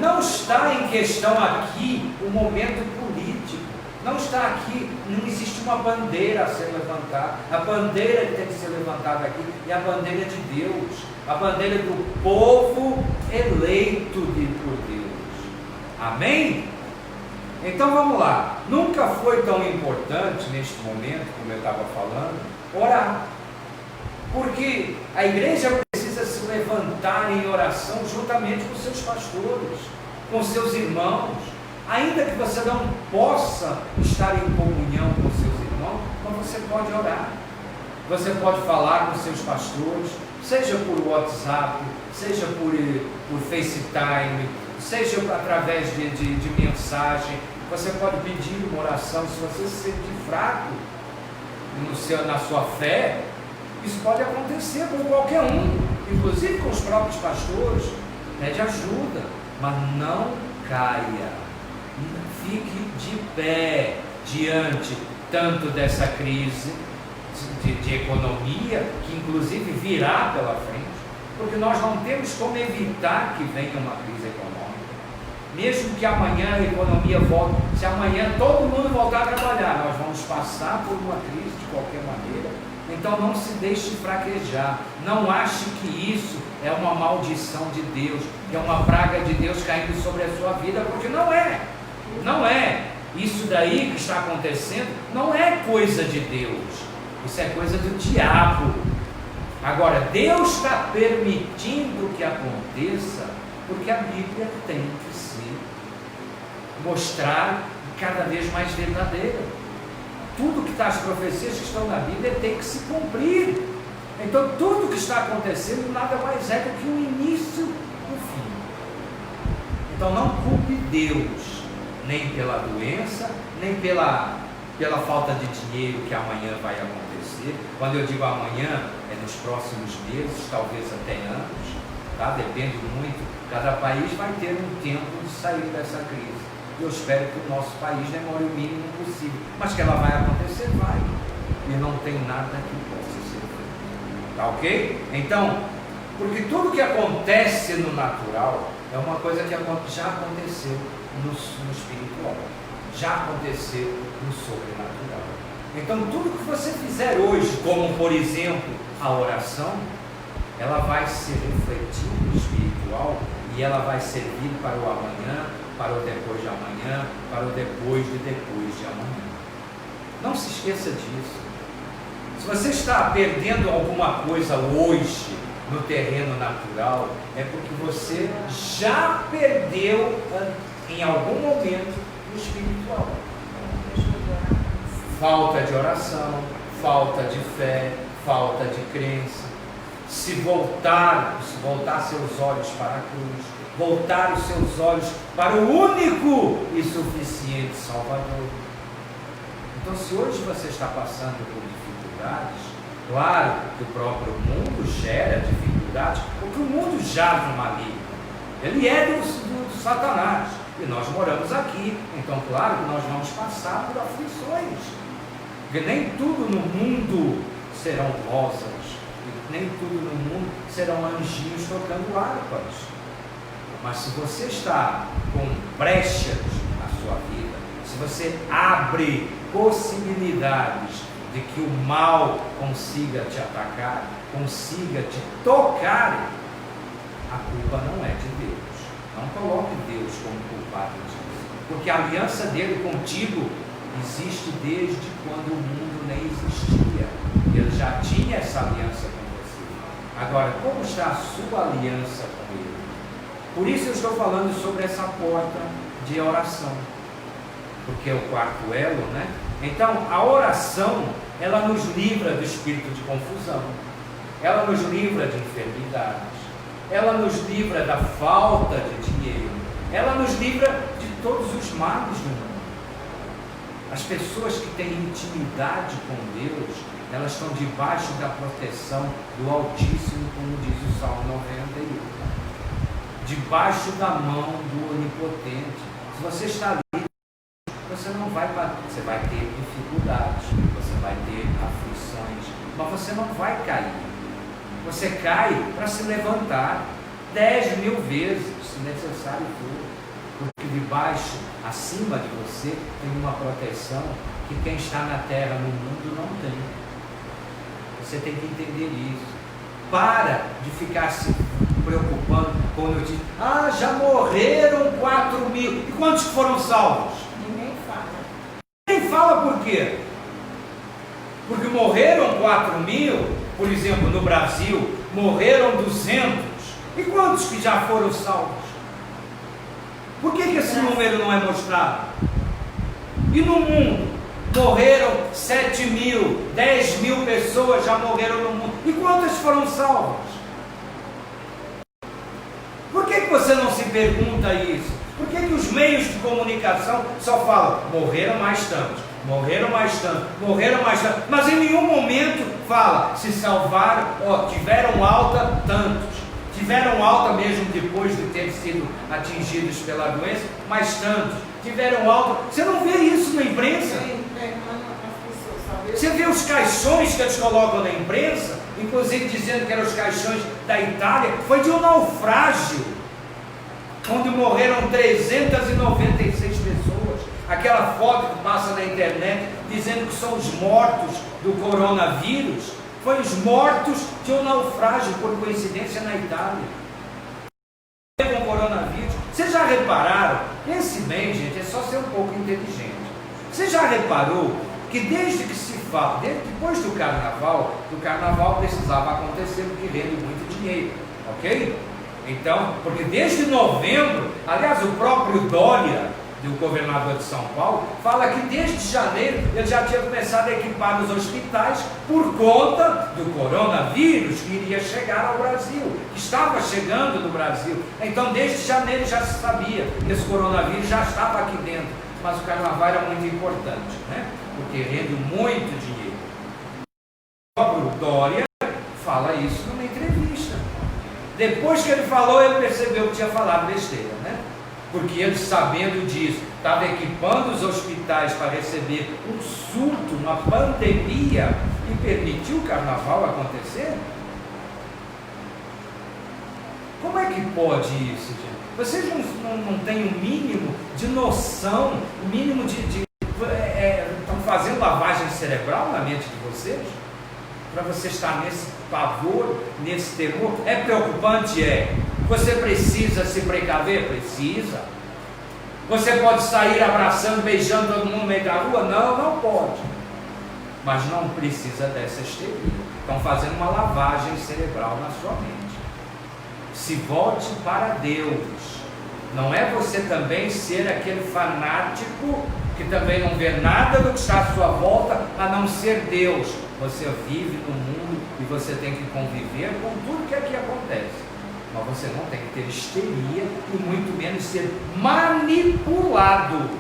Não está em questão aqui o momento político. Não está aqui, não existe uma bandeira a ser levantada. A bandeira que tem que ser levantada aqui é a bandeira de Deus, a bandeira do povo eleito por Deus. Amém? Então vamos lá. Nunca foi tão importante neste momento, como eu estava falando, orar. Porque a igreja precisa se levantar em oração juntamente com seus pastores, com seus irmãos. Ainda que você não possa estar em comunhão com seus irmãos, mas você pode orar. Você pode falar com seus pastores, seja por WhatsApp, seja por FaceTime, seja através de mensagem. Você pode pedir uma oração. Se você se sentir fraco na sua fé, isso pode acontecer com qualquer um, inclusive com os próprios pastores. Pede ajuda, mas não caia. Fique de pé diante tanto dessa crise de economia, que inclusive virá pela frente, porque nós não temos como evitar que venha uma crise econômica. Mesmo que amanhã a economia volte, se amanhã todo mundo voltar a trabalhar, nós vamos passar por uma crise de qualquer maneira. Então não se deixe fraquejar, não ache que isso é uma maldição de Deus, que é uma praga de Deus caindo sobre a sua vida, porque não é. Não é. Isso daí que está acontecendo não é coisa de Deus, isso é coisa do diabo. Agora, Deus está permitindo que aconteça, porque a Bíblia tem que se mostrar cada vez mais verdadeira. Tudo que está, as profecias que estão na Bíblia tem que se cumprir. Então tudo que está acontecendo nada mais é do que o início do fim. Então não culpe Deus, nem pela doença, nem pela falta de dinheiro que amanhã vai acontecer. Quando eu digo amanhã, é nos próximos meses, talvez até anos, tá? Depende muito. Cada país vai ter um tempo de sair dessa crise. Eu espero que o nosso país demore o mínimo possível, mas que ela vai acontecer, vai. E não tem nada que possa ser feito. Tá ok? Então, porque tudo que acontece no natural é uma coisa que já aconteceu no espiritual, já aconteceu no sobrenatural. Então, tudo que você fizer hoje, como por exemplo a oração, ela vai se refletir no espiritual e ela vai servir para o amanhã, para o depois de amanhã, para o depois de amanhã. Não se esqueça disso. Se você está perdendo alguma coisa hoje no terreno natural, é porque você já perdeu em algum momento no espiritual. Falta de oração, falta de fé, falta de crença. Se voltar seus olhos para a cruz, voltar os seus olhos para o único e suficiente Salvador. Então, se hoje você está passando por dificuldades, claro que o próprio mundo gera dificuldades, porque o mundo jaz no maligno. Ele é do Satanás. E nós moramos aqui. Então, claro que nós vamos passar por aflições. Porque nem tudo no mundo serão rosas. E nem tudo no mundo serão anjinhos tocando harpas. Mas se você está com brechas na sua vida, se você abre possibilidades de que o mal consiga te atacar, consiga te tocar, a culpa não é de Deus. Não coloque Deus como culpado disso, porque a aliança dele contigo existe desde quando o mundo nem existia. Ele já tinha essa aliança com você. Agora, como está a sua aliança com ele? Por isso eu estou falando sobre essa porta de oração, porque é o quarto elo, né? Então, a oração, ela nos livra do espírito de confusão, ela nos livra de enfermidades, ela nos livra da falta de dinheiro, ela nos livra de todos os males do mundo. As pessoas que têm intimidade com Deus, elas estão debaixo da proteção do Altíssimo, como diz o Salmo 91. Debaixo da mão do Onipotente. Se você está ali, você vai ter dificuldades, você vai ter aflições, mas você não vai cair. Você cai para se levantar 10.000 vezes, se necessário for, porque debaixo, acima de você, tem uma proteção que quem está na terra, no mundo, não tem. Você tem que entender isso. Para de ficar se preocupando quando eu digo, já morreram 4.000. E quantos foram salvos? Ninguém fala. Ninguém fala por quê? Porque morreram 4.000, por exemplo, no Brasil, morreram 200. E quantos que já foram salvos? Por que esse número não é mostrado? E no mundo? Morreram 7.000, 10.000 pessoas já morreram no mundo. E quantas foram salvas? Por que você não se pergunta isso? Por que os meios de comunicação só falam, morreram mais tantos, morreram mais tantos, morreram mais tantos, mas em nenhum momento fala, se salvaram, tiveram alta tantos, tiveram alta mesmo depois de terem sido atingidos pela doença, mais tantos, tiveram alta. Você não vê isso na imprensa? Você vê os caixões que eles colocam na imprensa, inclusive dizendo que eram os caixões da Itália, foi de um naufrágio, onde morreram 396 pessoas. Aquela foto que passa na internet, dizendo que são os mortos do coronavírus, foi os mortos de um naufrágio, por coincidência, na Itália. Com coronavírus. Vocês já repararam? Pense bem, gente, é só ser um pouco inteligente. Você já reparou que desde que se fala, depois do carnaval precisava acontecer porque rende muito dinheiro, ok? Então, porque desde novembro, aliás, o próprio Dória, do governador de São Paulo, fala que desde janeiro ele já tinha começado a equipar os hospitais por conta do coronavírus que iria chegar ao Brasil, que estava chegando no Brasil. Então desde janeiro já se sabia que esse coronavírus já estava aqui dentro, mas o carnaval era muito importante, né? Porque rende muito dinheiro. O próprio Dória fala isso numa entrevista. Depois que ele falou, ele percebeu que tinha falado besteira, né? Porque ele, sabendo disso, estava equipando os hospitais para receber um surto, uma pandemia, e permitiu o carnaval acontecer? Como é que pode isso, gente? Vocês não têm o mínimo de noção, o mínimo estão fazendo lavagem cerebral na mente de vocês? Para você estar nesse pavor, nesse temor? É preocupante? É. Você precisa se precaver? Precisa. Você pode sair abraçando, beijando todo mundo no meio da rua? Não, não pode. Mas não precisa dessa histeria. Estão fazendo uma lavagem cerebral na sua mente. Se volte para Deus. Não é você também ser aquele fanático que também não vê nada do que está à sua volta a não ser Deus. Você vive no mundo e você tem que conviver com tudo que aqui acontece. Mas você não tem que ter histeria e muito menos ser manipulado.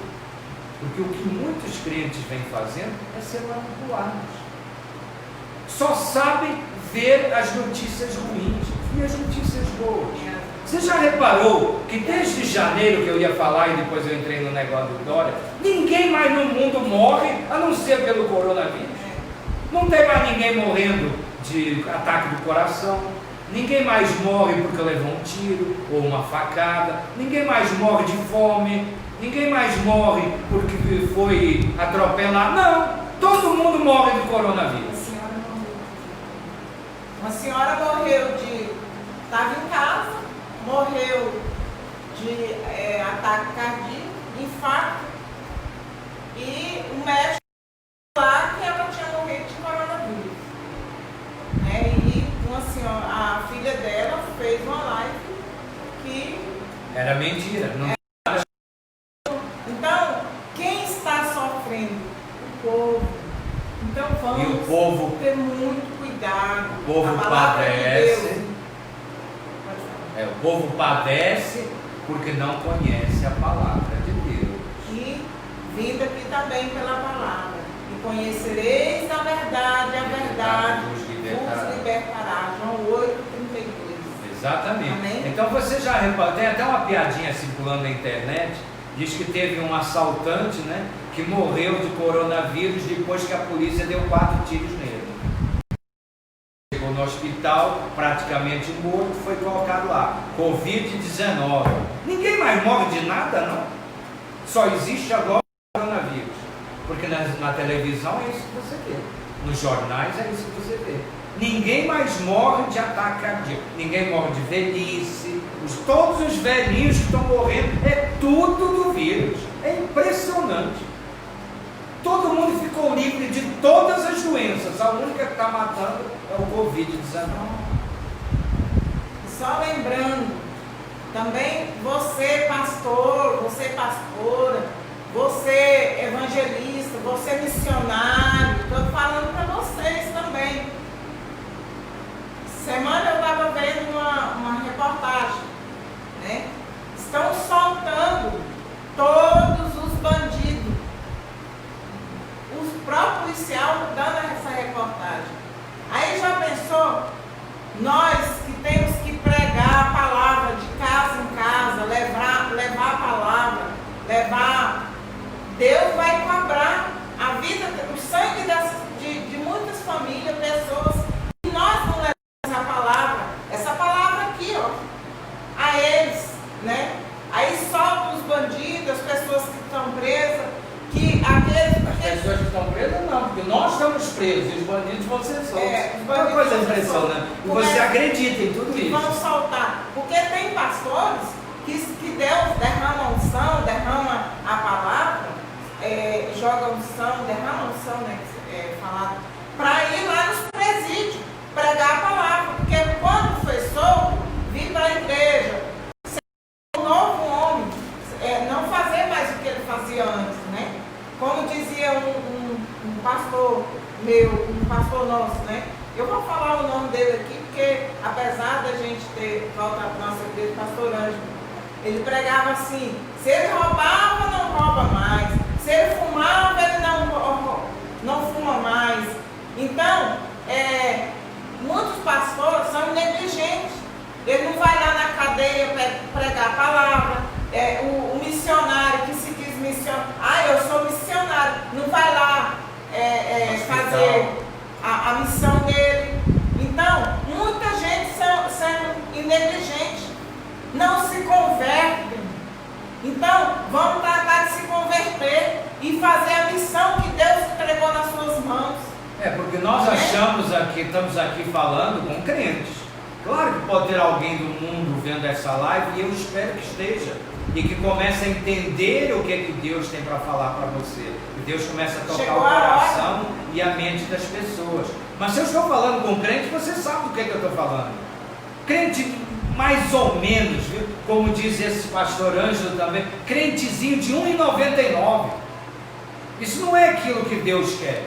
Porque o que muitos crentes vêm fazendo é ser manipulados. Só sabem ver as notícias ruins e as notícias boas. Você já reparou que desde janeiro que eu ia falar e depois eu entrei no negócio do Dória, ninguém mais no mundo morre a não ser pelo coronavírus? Não tem mais ninguém morrendo de ataque do coração, ninguém mais morre porque levou um tiro ou uma facada, ninguém mais morre de fome, ninguém mais morre porque foi atropelado. Não, todo mundo morre do coronavírus. Uma senhora morreu de... Estava em casa, morreu de ataque cardíaco, infarto, e o médico lá que ela tinha morrido de coronavírus. E uma senhora, a filha dela fez uma live que... Era mentira. Não... Então, quem está sofrendo? O povo. Então vamos E o povo, ter muito cuidado. o povo A palavra de padece. Deus. O povo padece porque não conhece a palavra de Deus. E vindo aqui também pela palavra. E conhecereis a verdade vos libertará. João 8:32. Exatamente. Amém? Então você já reparou, tem até uma piadinha circulando na internet, diz que teve um assaltante, né, que morreu de coronavírus depois que a polícia deu 4 tiros nele. Chegou no hospital, praticamente morto, foi colocado lá, Covid-19. Ninguém mais morre de nada, não. Só existe agora o coronavírus. Porque na televisão é isso que você vê. Nos jornais é isso que você vê. Ninguém mais morre de ataque cardíaco. Ninguém morre de velhice. Todos os velhinhos que estão morrendo é tudo do vírus. É impressionante. Todo mundo ficou livre de todas as doenças. A única que está matando é o Covid-19. Só lembrando, também você pastor, você pastora, você evangelista, você missionário, estou falando para vocês também. Semana eu estava vendo uma reportagem, né? Estão soltando todos os bandidos. O próprio policial dando essa reportagem. Aí já pensou? Nós que temos que pregar a palavra de casa em casa, levar a palavra, levar. Deus vai cobrar a vida, o sangue de muitas famílias, pessoas, e nós não levamos a palavra, essa palavra aqui, ó, a eles, né? Aí solta os bandidos, as pessoas que estão presas, que aqueles... As pessoas que estão presas não, porque nós estamos presos e os bandidos vão ser soltos. É uma coisa impressionante. E você acredita em tudo que isso. vão soltar. Porque tem pastores que Deus derrama unção, derrama a palavra, joga unção, derrama unção, né? Falado, para ir lá nos presídios, pregar a palavra. Porque quando foi solto, vir para a igreja, ser um novo homem, não fazer mais o que ele um pastor meu, um pastor nosso, né? Eu vou falar o nome dele aqui, porque apesar da gente ter voltado para a nossa igreja, pastor Ângelo, ele pregava assim: se ele roubava, não rouba mais. Se ele fumava, ele não fuma mais. Então, muitos pastores são negligentes. Ele não vai lá na cadeia pregar a palavra. O missionário que se diz missionário, eu sou missionário, não vai lá fazer a missão dele. Então, muita gente sendo negligente, não se convertem. Então, vamos tratar de se converter e fazer a missão que Deus entregou nas suas mãos. Porque nós achamos aqui, estamos aqui falando com crentes. Claro que pode ter alguém do mundo vendo essa live, e eu espero que esteja, e que comece a entender o que é que Deus tem para falar para você. E Deus começa a tocar o coração e a mente das pessoas. Mas se eu estou falando com crente, você sabe do que é que eu estou falando. Crente mais ou menos, viu? Como diz esse pastor Ângelo também, crentezinho de R$1,99. Isso não é aquilo que Deus quer.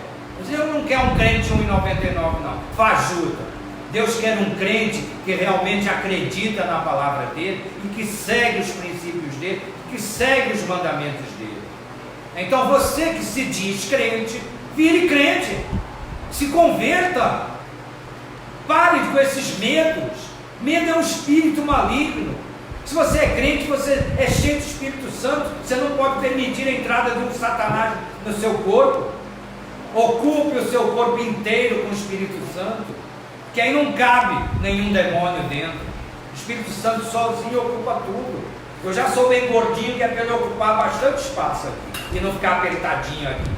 Deus não quer um crente de R$1,99 não, fajuta. Deus quer um crente que realmente acredita na palavra dele e que segue os princípios dele, que segue os mandamentos dele. Então você que se diz crente, vire crente, se converta, pare com esses medos. Medo é um espírito maligno. Se você é crente, você é cheio do Espírito Santo, você não pode permitir a entrada de um Satanás no seu corpo. Ocupe o seu corpo inteiro com o Espírito Santo, que aí não cabe nenhum demônio dentro. O Espírito Santo sozinho ocupa tudo. Eu já sou bem gordinho, que é para ele ocupar bastante espaço aqui e não ficar apertadinho aqui.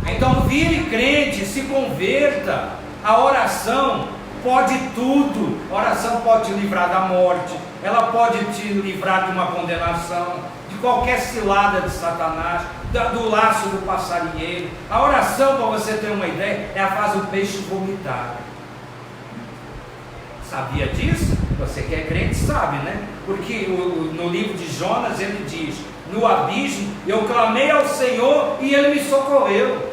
Então vire crente, se converta. A oração pode tudo. A oração pode te livrar da morte, ela pode te livrar de uma condenação, de qualquer cilada de Satanás, do laço do passarinheiro. A oração, para você ter uma ideia, faz o peixe vomitar. Sabia disso? Você que é crente sabe, né? Porque no livro de Jonas ele diz: no abismo eu clamei ao Senhor e ele me socorreu.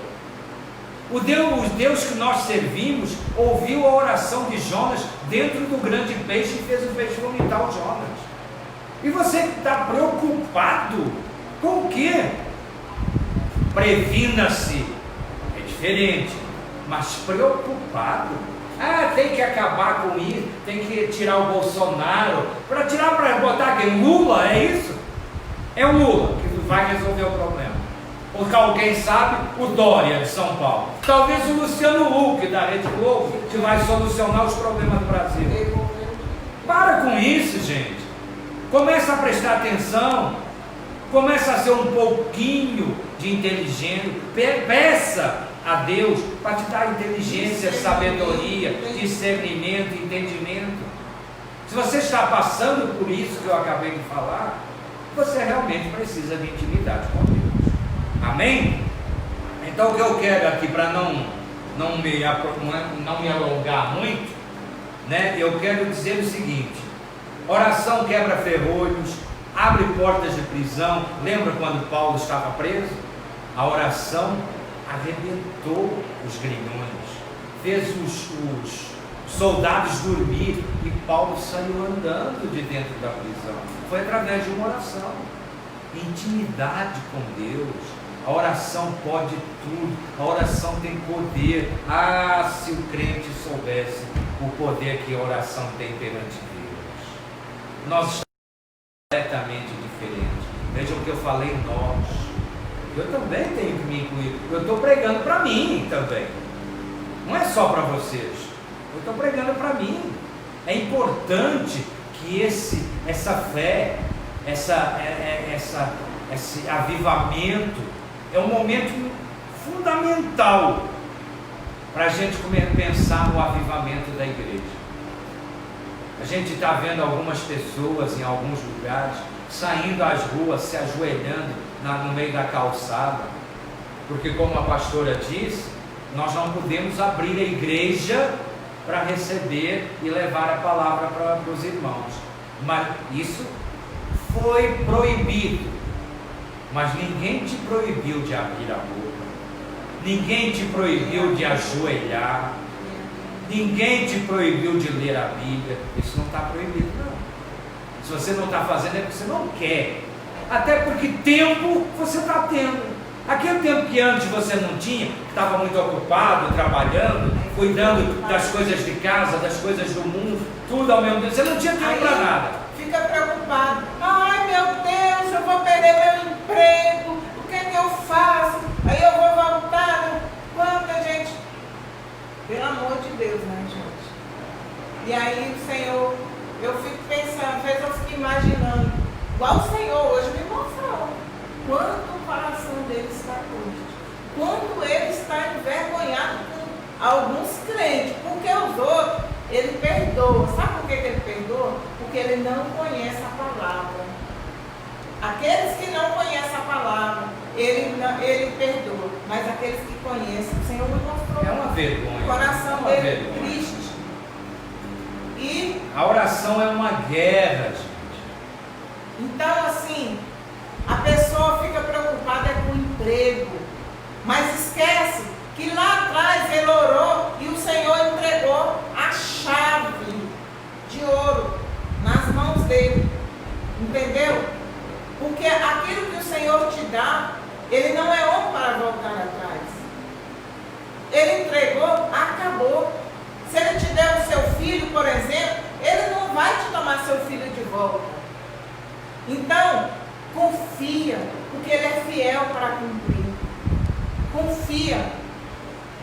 O Deus que nós servimos ouviu a oração de Jonas dentro do grande peixe e fez o peixe vomitar o Jonas. E você está preocupado com o quê? Previna-se, é diferente, mas preocupado. Tem que acabar com isso, tem que tirar o Bolsonaro. Para botar quem? Lula, é isso? É o Lula que vai resolver o problema. Porque alguém sabe, o Dória de São Paulo. Talvez o Luciano Huck da Rede Globo, que vai solucionar os problemas do Brasil. Para com isso, gente. Começa a prestar atenção. Começa a ser um pouquinho de inteligente. Peça a Deus para te dar inteligência, sabedoria, discernimento, entendimento. Se você está passando por isso que eu acabei de falar, você realmente precisa de intimidade com Deus. Amém? Então o que eu quero aqui, para não me alongar muito, né? Eu quero dizer o seguinte: oração quebra ferrolhos, abre portas de prisão. Lembra quando Paulo estava preso? A oração arrebentou os grilhões, fez os soldados dormir, e Paulo saiu andando de dentro da prisão. Foi através de uma oração. Intimidade com Deus. A oração pode tudo. A oração tem poder. Se o crente soubesse o poder que a oração tem perante Deus. Nós estamos completamente diferentes. Veja o que eu falei, nós. Eu também tenho que me incluir. Eu estou pregando para mim também. Não é só para vocês. Eu estou pregando para mim. É importante que essa fé, esse avivamento, é um momento fundamental para a gente pensar no avivamento da igreja. A gente está vendo algumas pessoas em alguns lugares saindo às ruas, se ajoelhando no meio da calçada, porque, como a pastora disse, nós não podemos abrir a igreja para receber e levar a palavra para os irmãos, mas isso foi proibido. Mas ninguém te proibiu de abrir a boca. ninguém te proibiu de ajoelhar, ninguém te proibiu de ler a Bíblia. Isso não está proibido, não. Se você não está fazendo é porque você não quer. Até porque tempo você está tendo. Aquele tempo que antes você não tinha, que estava muito ocupado, trabalhando, cuidando das coisas de casa, das coisas do mundo, tudo ao mesmo tempo, você não tinha tempo para nada. Fica preocupado. Ai, meu Deus, eu vou perder meu emprego. O que é que eu faço? Aí eu vou voltar. Quanta gente... Pelo amor de Deus, né, gente? E aí o Senhor, eu fico pensando, às vezes eu fico imaginando, igual o Senhor hoje me mostrou, quanto o coração dele está triste, quanto ele está envergonhado com alguns crentes, porque os outros, ele perdoa. Sabe por que ele perdoa? Porque ele não conhece a palavra. Aqueles que não conhecem a palavra, ele perdoa. Mas aqueles que conhecem, o Senhor me mostrou. É uma vergonha. O coração dele triste. E a oração é uma guerra, gente. então, assim, a pessoa fica preocupada com o emprego, mas esquece que lá atrás ele orou e o Senhor entregou a chave de ouro nas mãos dele. Entendeu? Porque aquilo que o Senhor te dá, ele não é homem para voltar atrás. Ele entregou, acabou. Se ele te der o seu filho, por exemplo, ele não vai te tomar seu filho de volta. Então, confia, porque ele é fiel para cumprir. Confia.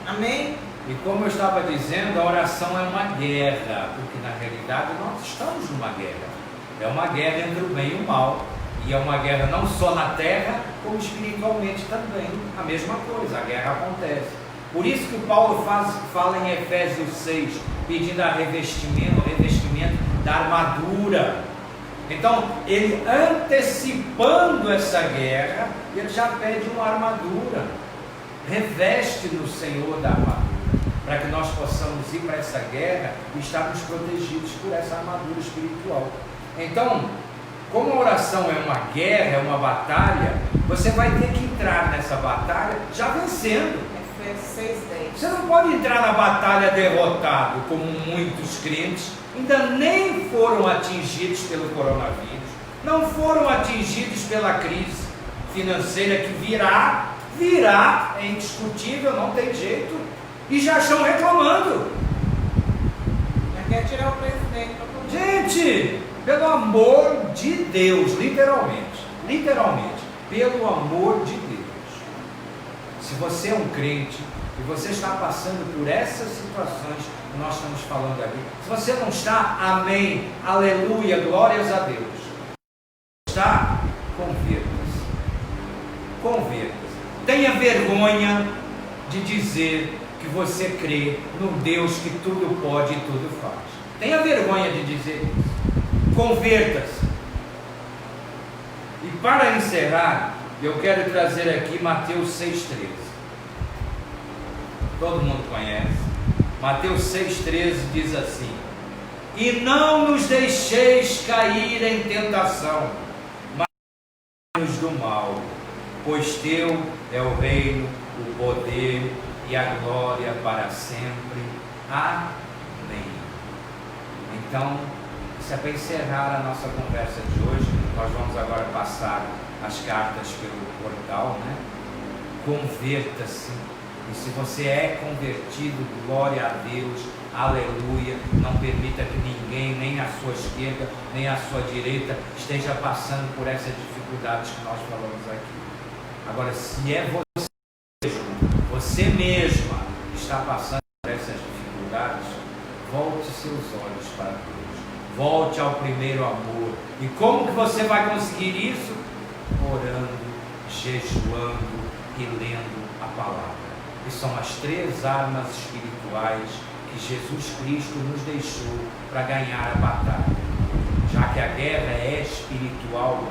Amém? E como eu estava dizendo, a oração é uma guerra, porque na realidade nós estamos numa guerra. É uma guerra entre o bem e o mal. E é uma guerra não só na terra, como espiritualmente também. A mesma coisa, a guerra acontece. Por isso que Paulo fala em Efésios 6, pedindo o revestimento da armadura. Então, ele antecipando essa guerra, ele já pede uma armadura. Reveste no Senhor da armadura, para que nós possamos ir para essa guerra e estarmos protegidos por essa armadura espiritual. Então, como a oração é uma guerra, é uma batalha, você vai ter que entrar nessa batalha já vencendo. Efésios 6:10. Você não pode entrar na batalha derrotado, como muitos crentes ainda nem foram atingidos pelo coronavírus, não foram atingidos pela crise financeira que virá, é indiscutível, não tem jeito, e já estão reclamando. Já quer tirar o presidente. Gente, pelo amor de Deus, literalmente, pelo amor de Deus, se você é um crente e você está passando por essas situações que nós estamos falando aqui, se você não está, amém, aleluia, glórias a Deus, está, converta-se, tenha vergonha de dizer que você crê num Deus que tudo pode e tudo faz, tenha vergonha de dizer isso, converta-se. E para encerrar, eu quero trazer aqui Mateus 6,13. Todo mundo conhece. Mateus 6,13 diz assim: e não nos deixeis cair em tentação, mas livrai-nos do mal, pois teu é o reino, o poder e a glória para sempre. Amém. Então, isso é para encerrar a nossa conversa de hoje. Nós vamos agora passar as cartas pelo portal, né? Converta-se. E se você é convertido, glória a Deus, aleluia. Não permita que ninguém, nem à sua esquerda, nem à sua direita, esteja passando por essas dificuldades que nós falamos aqui. Agora, se é você mesma está passando por essas dificuldades, volte seus olhos para Deus. Volte ao primeiro amor. E como que você vai conseguir isso? Orando, jejuando e lendo a palavra. E são as 3 armas espirituais que Jesus Cristo nos deixou para ganhar a batalha. Já que a guerra é espiritual,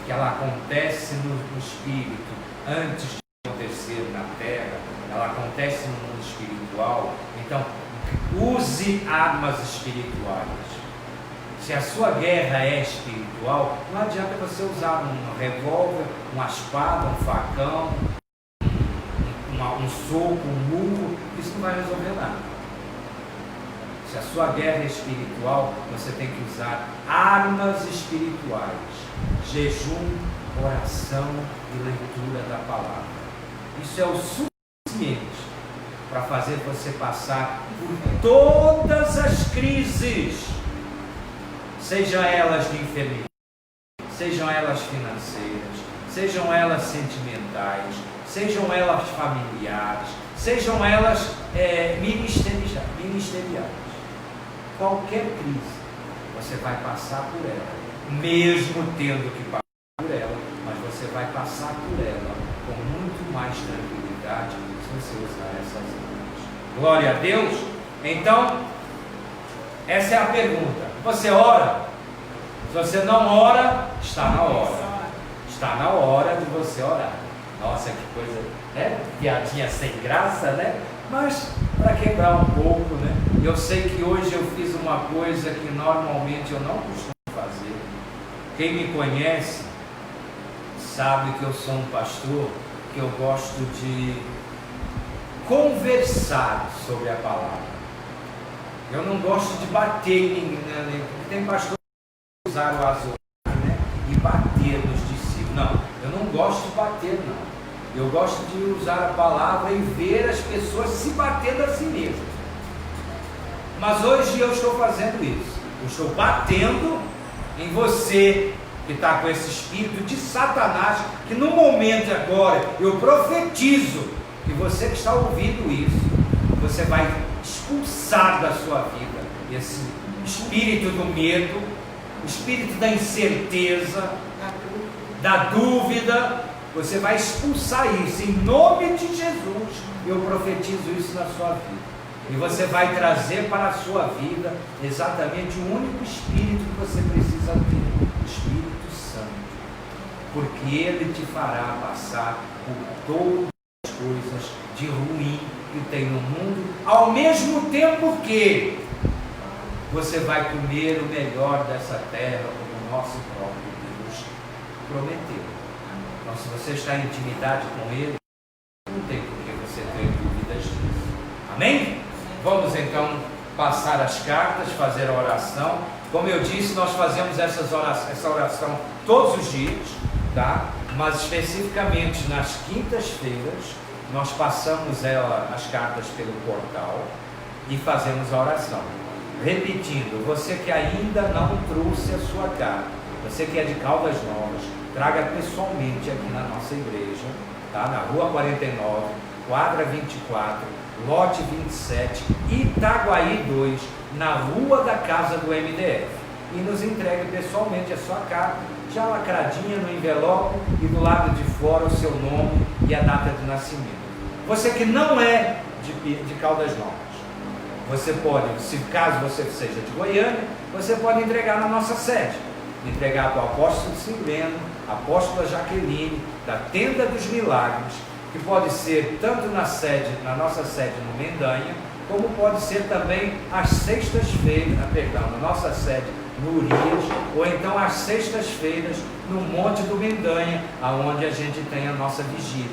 que ela acontece no espírito antes de acontecer na terra, ela acontece no mundo espiritual. Então, use armas espirituais. Se a sua guerra é espiritual, não adianta você usar um revólver, uma espada, um facão, um soco, um murro, isso não vai resolver nada. Se a sua guerra é espiritual, você tem que usar armas espirituais, jejum, oração e leitura da palavra. Isso é o suficiente para fazer você passar por todas as crises, sejam elas de enfermidade, sejam elas financeiras, sejam elas sentimentais, sejam elas familiares, sejam elas ministeriais. Qualquer crise, você vai passar por ela, mesmo tendo que passar por ela, mas você vai passar por ela com muito mais tranquilidade se você usar essas armas. Glória a Deus! Então, essa é a pergunta. Você ora? Se você não ora, está na hora. Está na hora de você orar. Nossa, que coisa, né? Piadinha sem graça, né? Mas para quebrar um pouco, né? Eu sei que hoje eu fiz uma coisa que normalmente eu não costumo fazer. Quem me conhece sabe que eu sou um pastor que eu gosto de conversar sobre a palavra. Eu não gosto de bater em ninguém, né? Tem pastor que usaram o azul, né? E bater nos discípulos. Não, eu não gosto de bater, não. Eu gosto de usar a palavra e ver as pessoas se batendo a si mesmas. Mas hoje eu estou fazendo isso. Eu estou batendo em você que está com esse espírito de Satanás, que no momento agora eu profetizo que você que está ouvindo isso, você vai expulsar da sua vida esse espírito do medo, o espírito da incerteza, da dúvida. Você vai expulsar isso em nome de Jesus. Eu profetizo isso na sua vida. E você vai trazer para a sua vida exatamente o único espírito que você precisa ter, o Espírito Santo. Porque ele te fará passar por todas as coisas de ruim que tem no mundo, ao mesmo tempo que você vai comer o melhor dessa terra, como o nosso próprio Deus prometeu. Então, se você está em intimidade com Ele, não tem por que você ter dúvidas disso. Amém? Vamos então passar as cartas, fazer a oração. Como eu disse, nós fazemos essa oração todos os dias, tá? Mas especificamente nas quintas-feiras, nós passamos as cartas pelo portal e fazemos a oração. Repetindo, você que ainda não trouxe a sua carta, você que é de Caldas Novas, traga pessoalmente aqui na nossa igreja, tá? Na Rua 49, quadra 24, lote 27, Itaguaí 2, na Rua da Casa do MDF. E nos entregue pessoalmente a sua carta, já lacradinha no envelope e do lado de fora o seu nome e a data de nascimento. Você que não é de Caldas Novas, você pode, se caso você seja de Goiânia, você pode entregar na nossa sede. Entregar para o apóstolo Silveno, a apóstola Jaqueline, da Tenda dos Milagres, que pode ser tanto na nossa sede no Mendanha, como pode ser também às sextas-feiras, na nossa sede no Urias, ou então às sextas-feiras no Monte do Mendanha, aonde a gente tem a nossa vigília,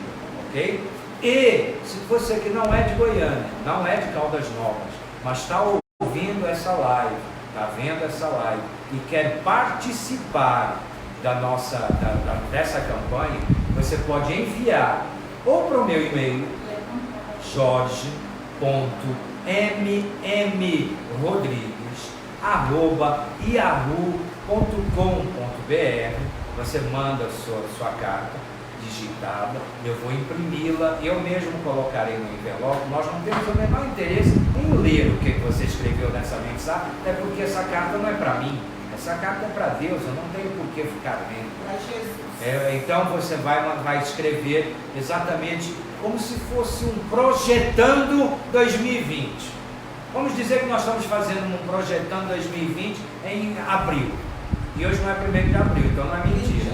ok? E se você que não é de Goiânia, não é de Caldas Novas, mas está ouvindo essa live, está vendo essa live e quer participar dessa campanha, você pode enviar ou para o meu e-mail jorge.mrodrigues@yahoo.com.br. Você manda a sua carta digitada, eu vou imprimi-la, eu mesmo colocarei no envelope. Nós não temos o menor interesse em ler o que você escreveu nessa mensagem, até porque essa carta não é para mim, essa carta é para Deus, eu não tenho por que ficar lendo. Então você vai escrever exatamente como se fosse um projetando 2020. Vamos dizer que nós estamos fazendo um projetando 2020 em abril. E hoje não é 1º de abril, então não é mentira.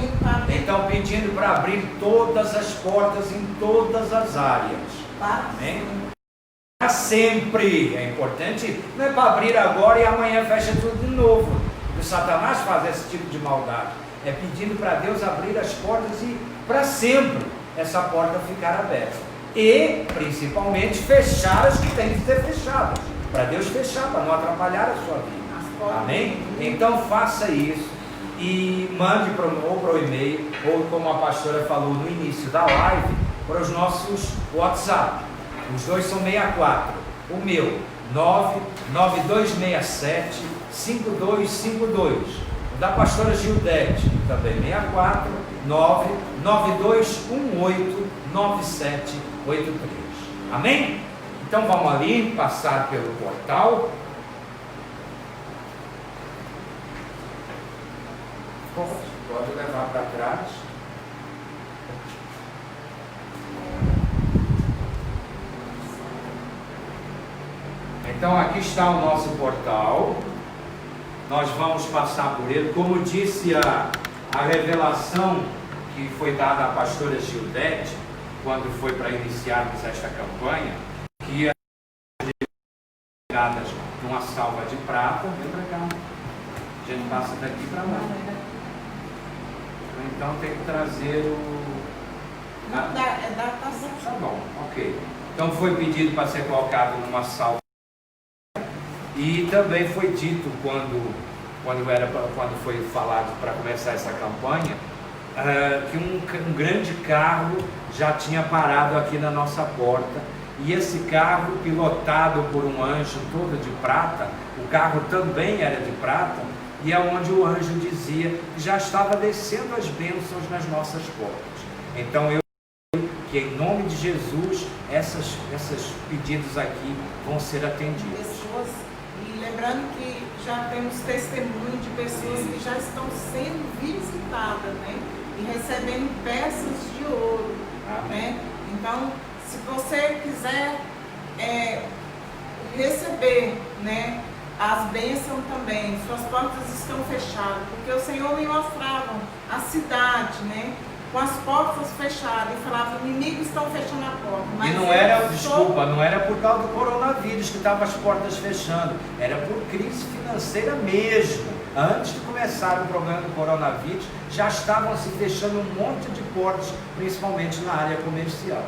Então pedindo para abrir todas as portas em todas as áreas. Amém? Para sempre. É importante, não é para abrir agora e amanhã fecha tudo de novo. O Satanás faz esse tipo de maldade. É pedindo para Deus abrir as portas e para sempre essa porta ficar aberta. e, principalmente, fechar as que têm que ser fechadas, para Deus fechar, para não atrapalhar a sua vida. Amém? Então faça isso e mande ou para o e-mail, ou como a pastora falou no início da live, para os nossos WhatsApp. Os dois são 64. O meu, 99267 5252. O da pastora Gildete, também 64 99218 9783. Amém? Então vamos ali, passar pelo portal. Pode levar para trás. Então aqui está o nosso portal. Nós vamos passar por ele. Como disse a revelação que foi dada à pastora Gildete, quando foi para iniciarmos esta campanha, que as ligadas de uma salva de prata, vem para cá. A gente passa daqui para lá. Então tem que trazer o... Não dá, é datação. Tá bom, ok. Então foi pedido para ser colocado numa salva. E também foi dito quando foi falado para começar essa campanha, que um grande carro já tinha parado aqui na nossa porta. E esse carro, pilotado por um anjo todo de prata, o carro também era de prata, e é onde o anjo dizia que já estava descendo as bênçãos nas nossas portas. Então eu creio que em nome de Jesus, esses pedidos aqui vão ser atendidos. Pessoas, e lembrando que já temos testemunho de pessoas que já estão sendo visitadas, né? E recebendo peças de ouro, né? Então, se você quiser receber, né, as bênçãos também, suas portas estão fechadas, porque o Senhor me mostrava a cidade, né, com as portas fechadas, e falava, inimigos estão fechando a porta. Mas e não era, desculpa, não era por causa do coronavírus que estavam as portas fechando, era por crise financeira mesmo. Antes de começar o problema do coronavírus, já estavam se fechando um monte de portas, principalmente na área comercial.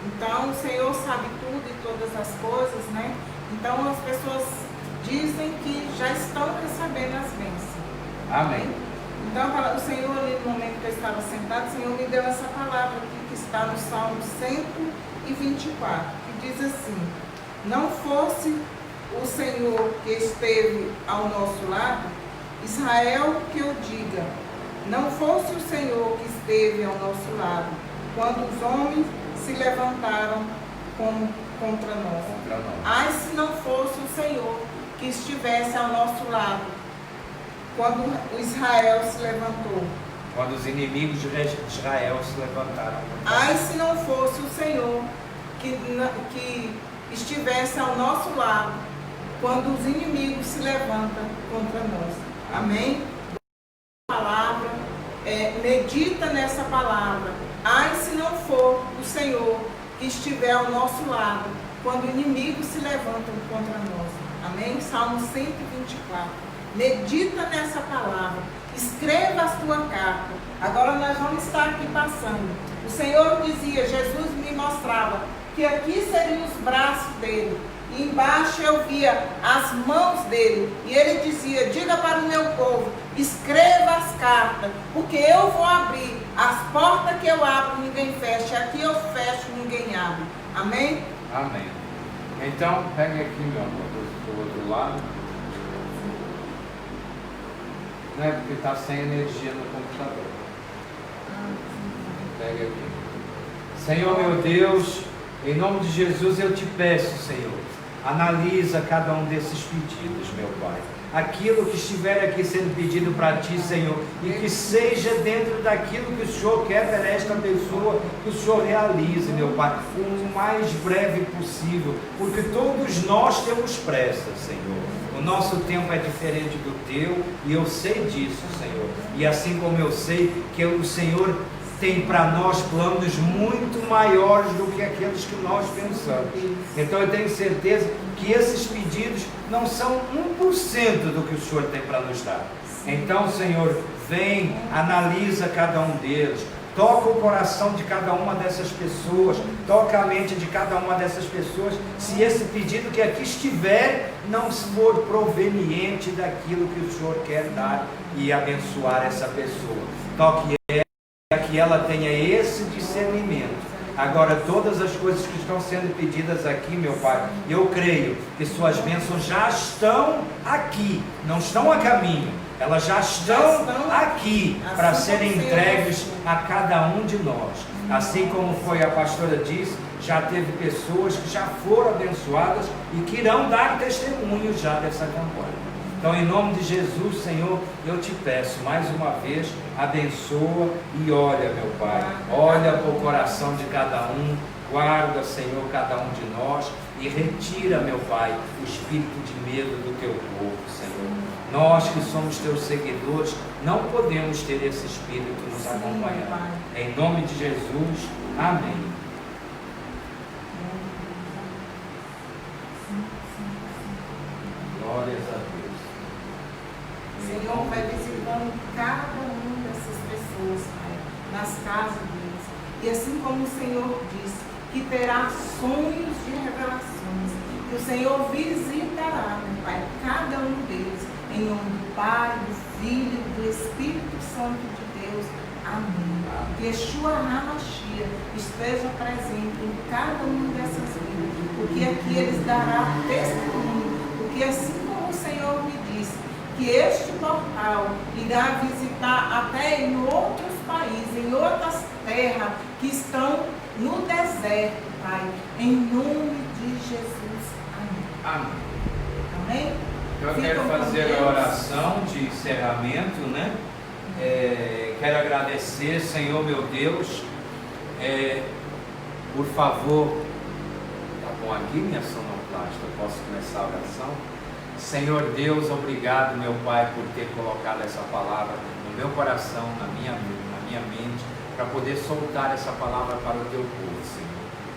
Então o Senhor sabe tudo e todas as coisas, né? Então as pessoas dizem que já estão recebendo as bênçãos. Amém. Então o Senhor, ali no momento que eu estava sentado, o Senhor me deu essa palavra aqui, que está no Salmo 124, que diz assim: não fosse o Senhor que esteve ao nosso lado, Israel, que eu diga, não fosse o Senhor que esteve ao nosso lado, quando os homens se levantaram contra nós. Ai, se não fosse o Senhor que estivesse ao nosso lado, quando o Israel se levantou. Quando os inimigos de Israel se levantaram. Ai, se não fosse o Senhor que estivesse ao nosso lado, quando os inimigos se levantam contra nós. Amém? Palavra, medita nessa palavra. Ai, se não for o Senhor que estiver ao nosso lado, quando inimigos se levantam contra nós. Amém? Salmo 124. Medita nessa palavra. Escreva a sua carta. Agora nós vamos estar aqui passando. O Senhor dizia, Jesus me mostrava, que aqui seriam os braços dele. E embaixo eu via as mãos dele. E ele dizia, diga para o meu povo, escreva as cartas, porque eu vou abrir. As portas que eu abro, ninguém fecha. Aqui eu fecho, ninguém abre. Amém? Amém. Então, pega aqui, meu amor, do outro lado. Não é porque está sem energia no computador. Pega aqui. Senhor meu Deus, em nome de Jesus eu te peço, Senhor, analisa cada um desses pedidos, meu Pai. Aquilo que estiver aqui sendo pedido para Ti, Senhor, e que seja dentro daquilo que o Senhor quer para esta pessoa, que o Senhor realize, meu Pai, o mais breve possível, porque todos nós temos pressa, Senhor. O nosso tempo é diferente do Teu, e eu sei disso, Senhor. E assim como eu sei que o Senhor tem para nós planos muito maiores do que aqueles que nós pensamos. Então eu tenho certeza que esses pedidos não são 1% do que o Senhor tem para nos dar. Então, Senhor, vem, analisa cada um deles, Toca o coração de cada uma dessas pessoas, toca a mente de cada uma dessas pessoas. Se esse pedido que aqui estiver não for proveniente daquilo que o Senhor quer dar e abençoar essa pessoa, toque ela, que ela tenha esse discernimento. Agora, todas as coisas que estão sendo pedidas aqui, meu Pai, eu creio que suas bênçãos já estão aqui, não estão a caminho, elas já estão aqui para serem entregues a cada um de nós. Assim como foi a pastora disse, já teve pessoas que já foram abençoadas e que irão dar testemunho já dessa campanha. Então, em nome de Jesus, Senhor, eu te peço mais uma vez, abençoa e olha, meu Pai, olha para o coração de cada um, guarda, Senhor, cada um de nós e retira, meu Pai, o espírito de medo do teu povo, Senhor. Nós que somos teus seguidores, não podemos ter esse espírito nos acompanhando. Em nome de Jesus, amém. Glórias a Deus. O Senhor vai visitando cada uma dessas pessoas, Pai, nas casas deles. E assim como o Senhor disse, que terá sonhos de revelações, que o Senhor visitará, meu Pai, cada um deles, em nome do Pai, do Filho e do Espírito Santo de Deus. Amém. Que Yeshua HaMashiach esteja presente em cada uma dessas vidas, porque aqui eles dará testemunho, porque assim como o Senhor me disse, que este portal irá visitar até em outros países, em outras terras que estão no deserto, Pai, em nome de Jesus. Amém. Amém. Amém? Eu quero fazer a oração de encerramento, né? Quero agradecer, Senhor meu Deus, por favor, tá bom aqui minha sonoplasta, eu posso começar a oração? Senhor Deus, obrigado, meu Pai, por ter colocado essa palavra no meu coração, na minha mente, para poder soltar essa palavra para o teu povo, Senhor.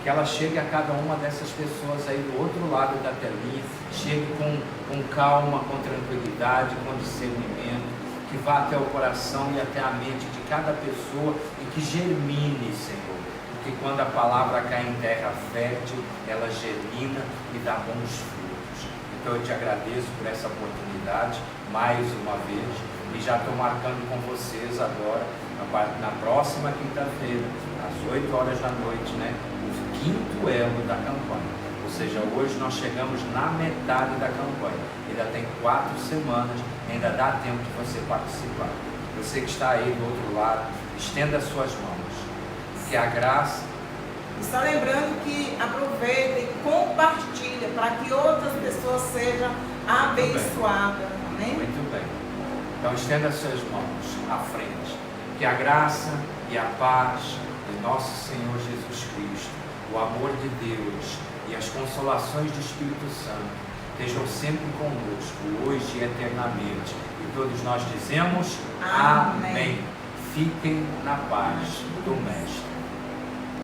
Que ela chegue a cada uma dessas pessoas aí do outro lado da telinha, chegue com calma, com tranquilidade, com discernimento, que vá até o coração e até a mente de cada pessoa e que germine, Senhor. Porque quando a palavra cai em terra fértil, ela germina e dá bons frutos. Então eu te agradeço por essa oportunidade, mais uma vez, e já estou marcando com vocês agora, na próxima quinta-feira, às 8 horas da noite, né? O quinto elo da campanha. Ou seja, hoje nós chegamos na metade da campanha. Ainda tem 4 semanas, ainda dá tempo de você participar. Você que está aí do outro lado, estenda as suas mãos. Que a graça... E só lembrando que aproveita e compartilha para que outras pessoas sejam abençoadas. Amém? Muito bem. Então estenda as suas mãos à frente. Que a graça e a paz de nosso Senhor Jesus Cristo, o amor de Deus e as consolações do Espírito Santo estejam sempre conosco, hoje e eternamente. E todos nós dizemos amém. Fiquem na paz do Mestre.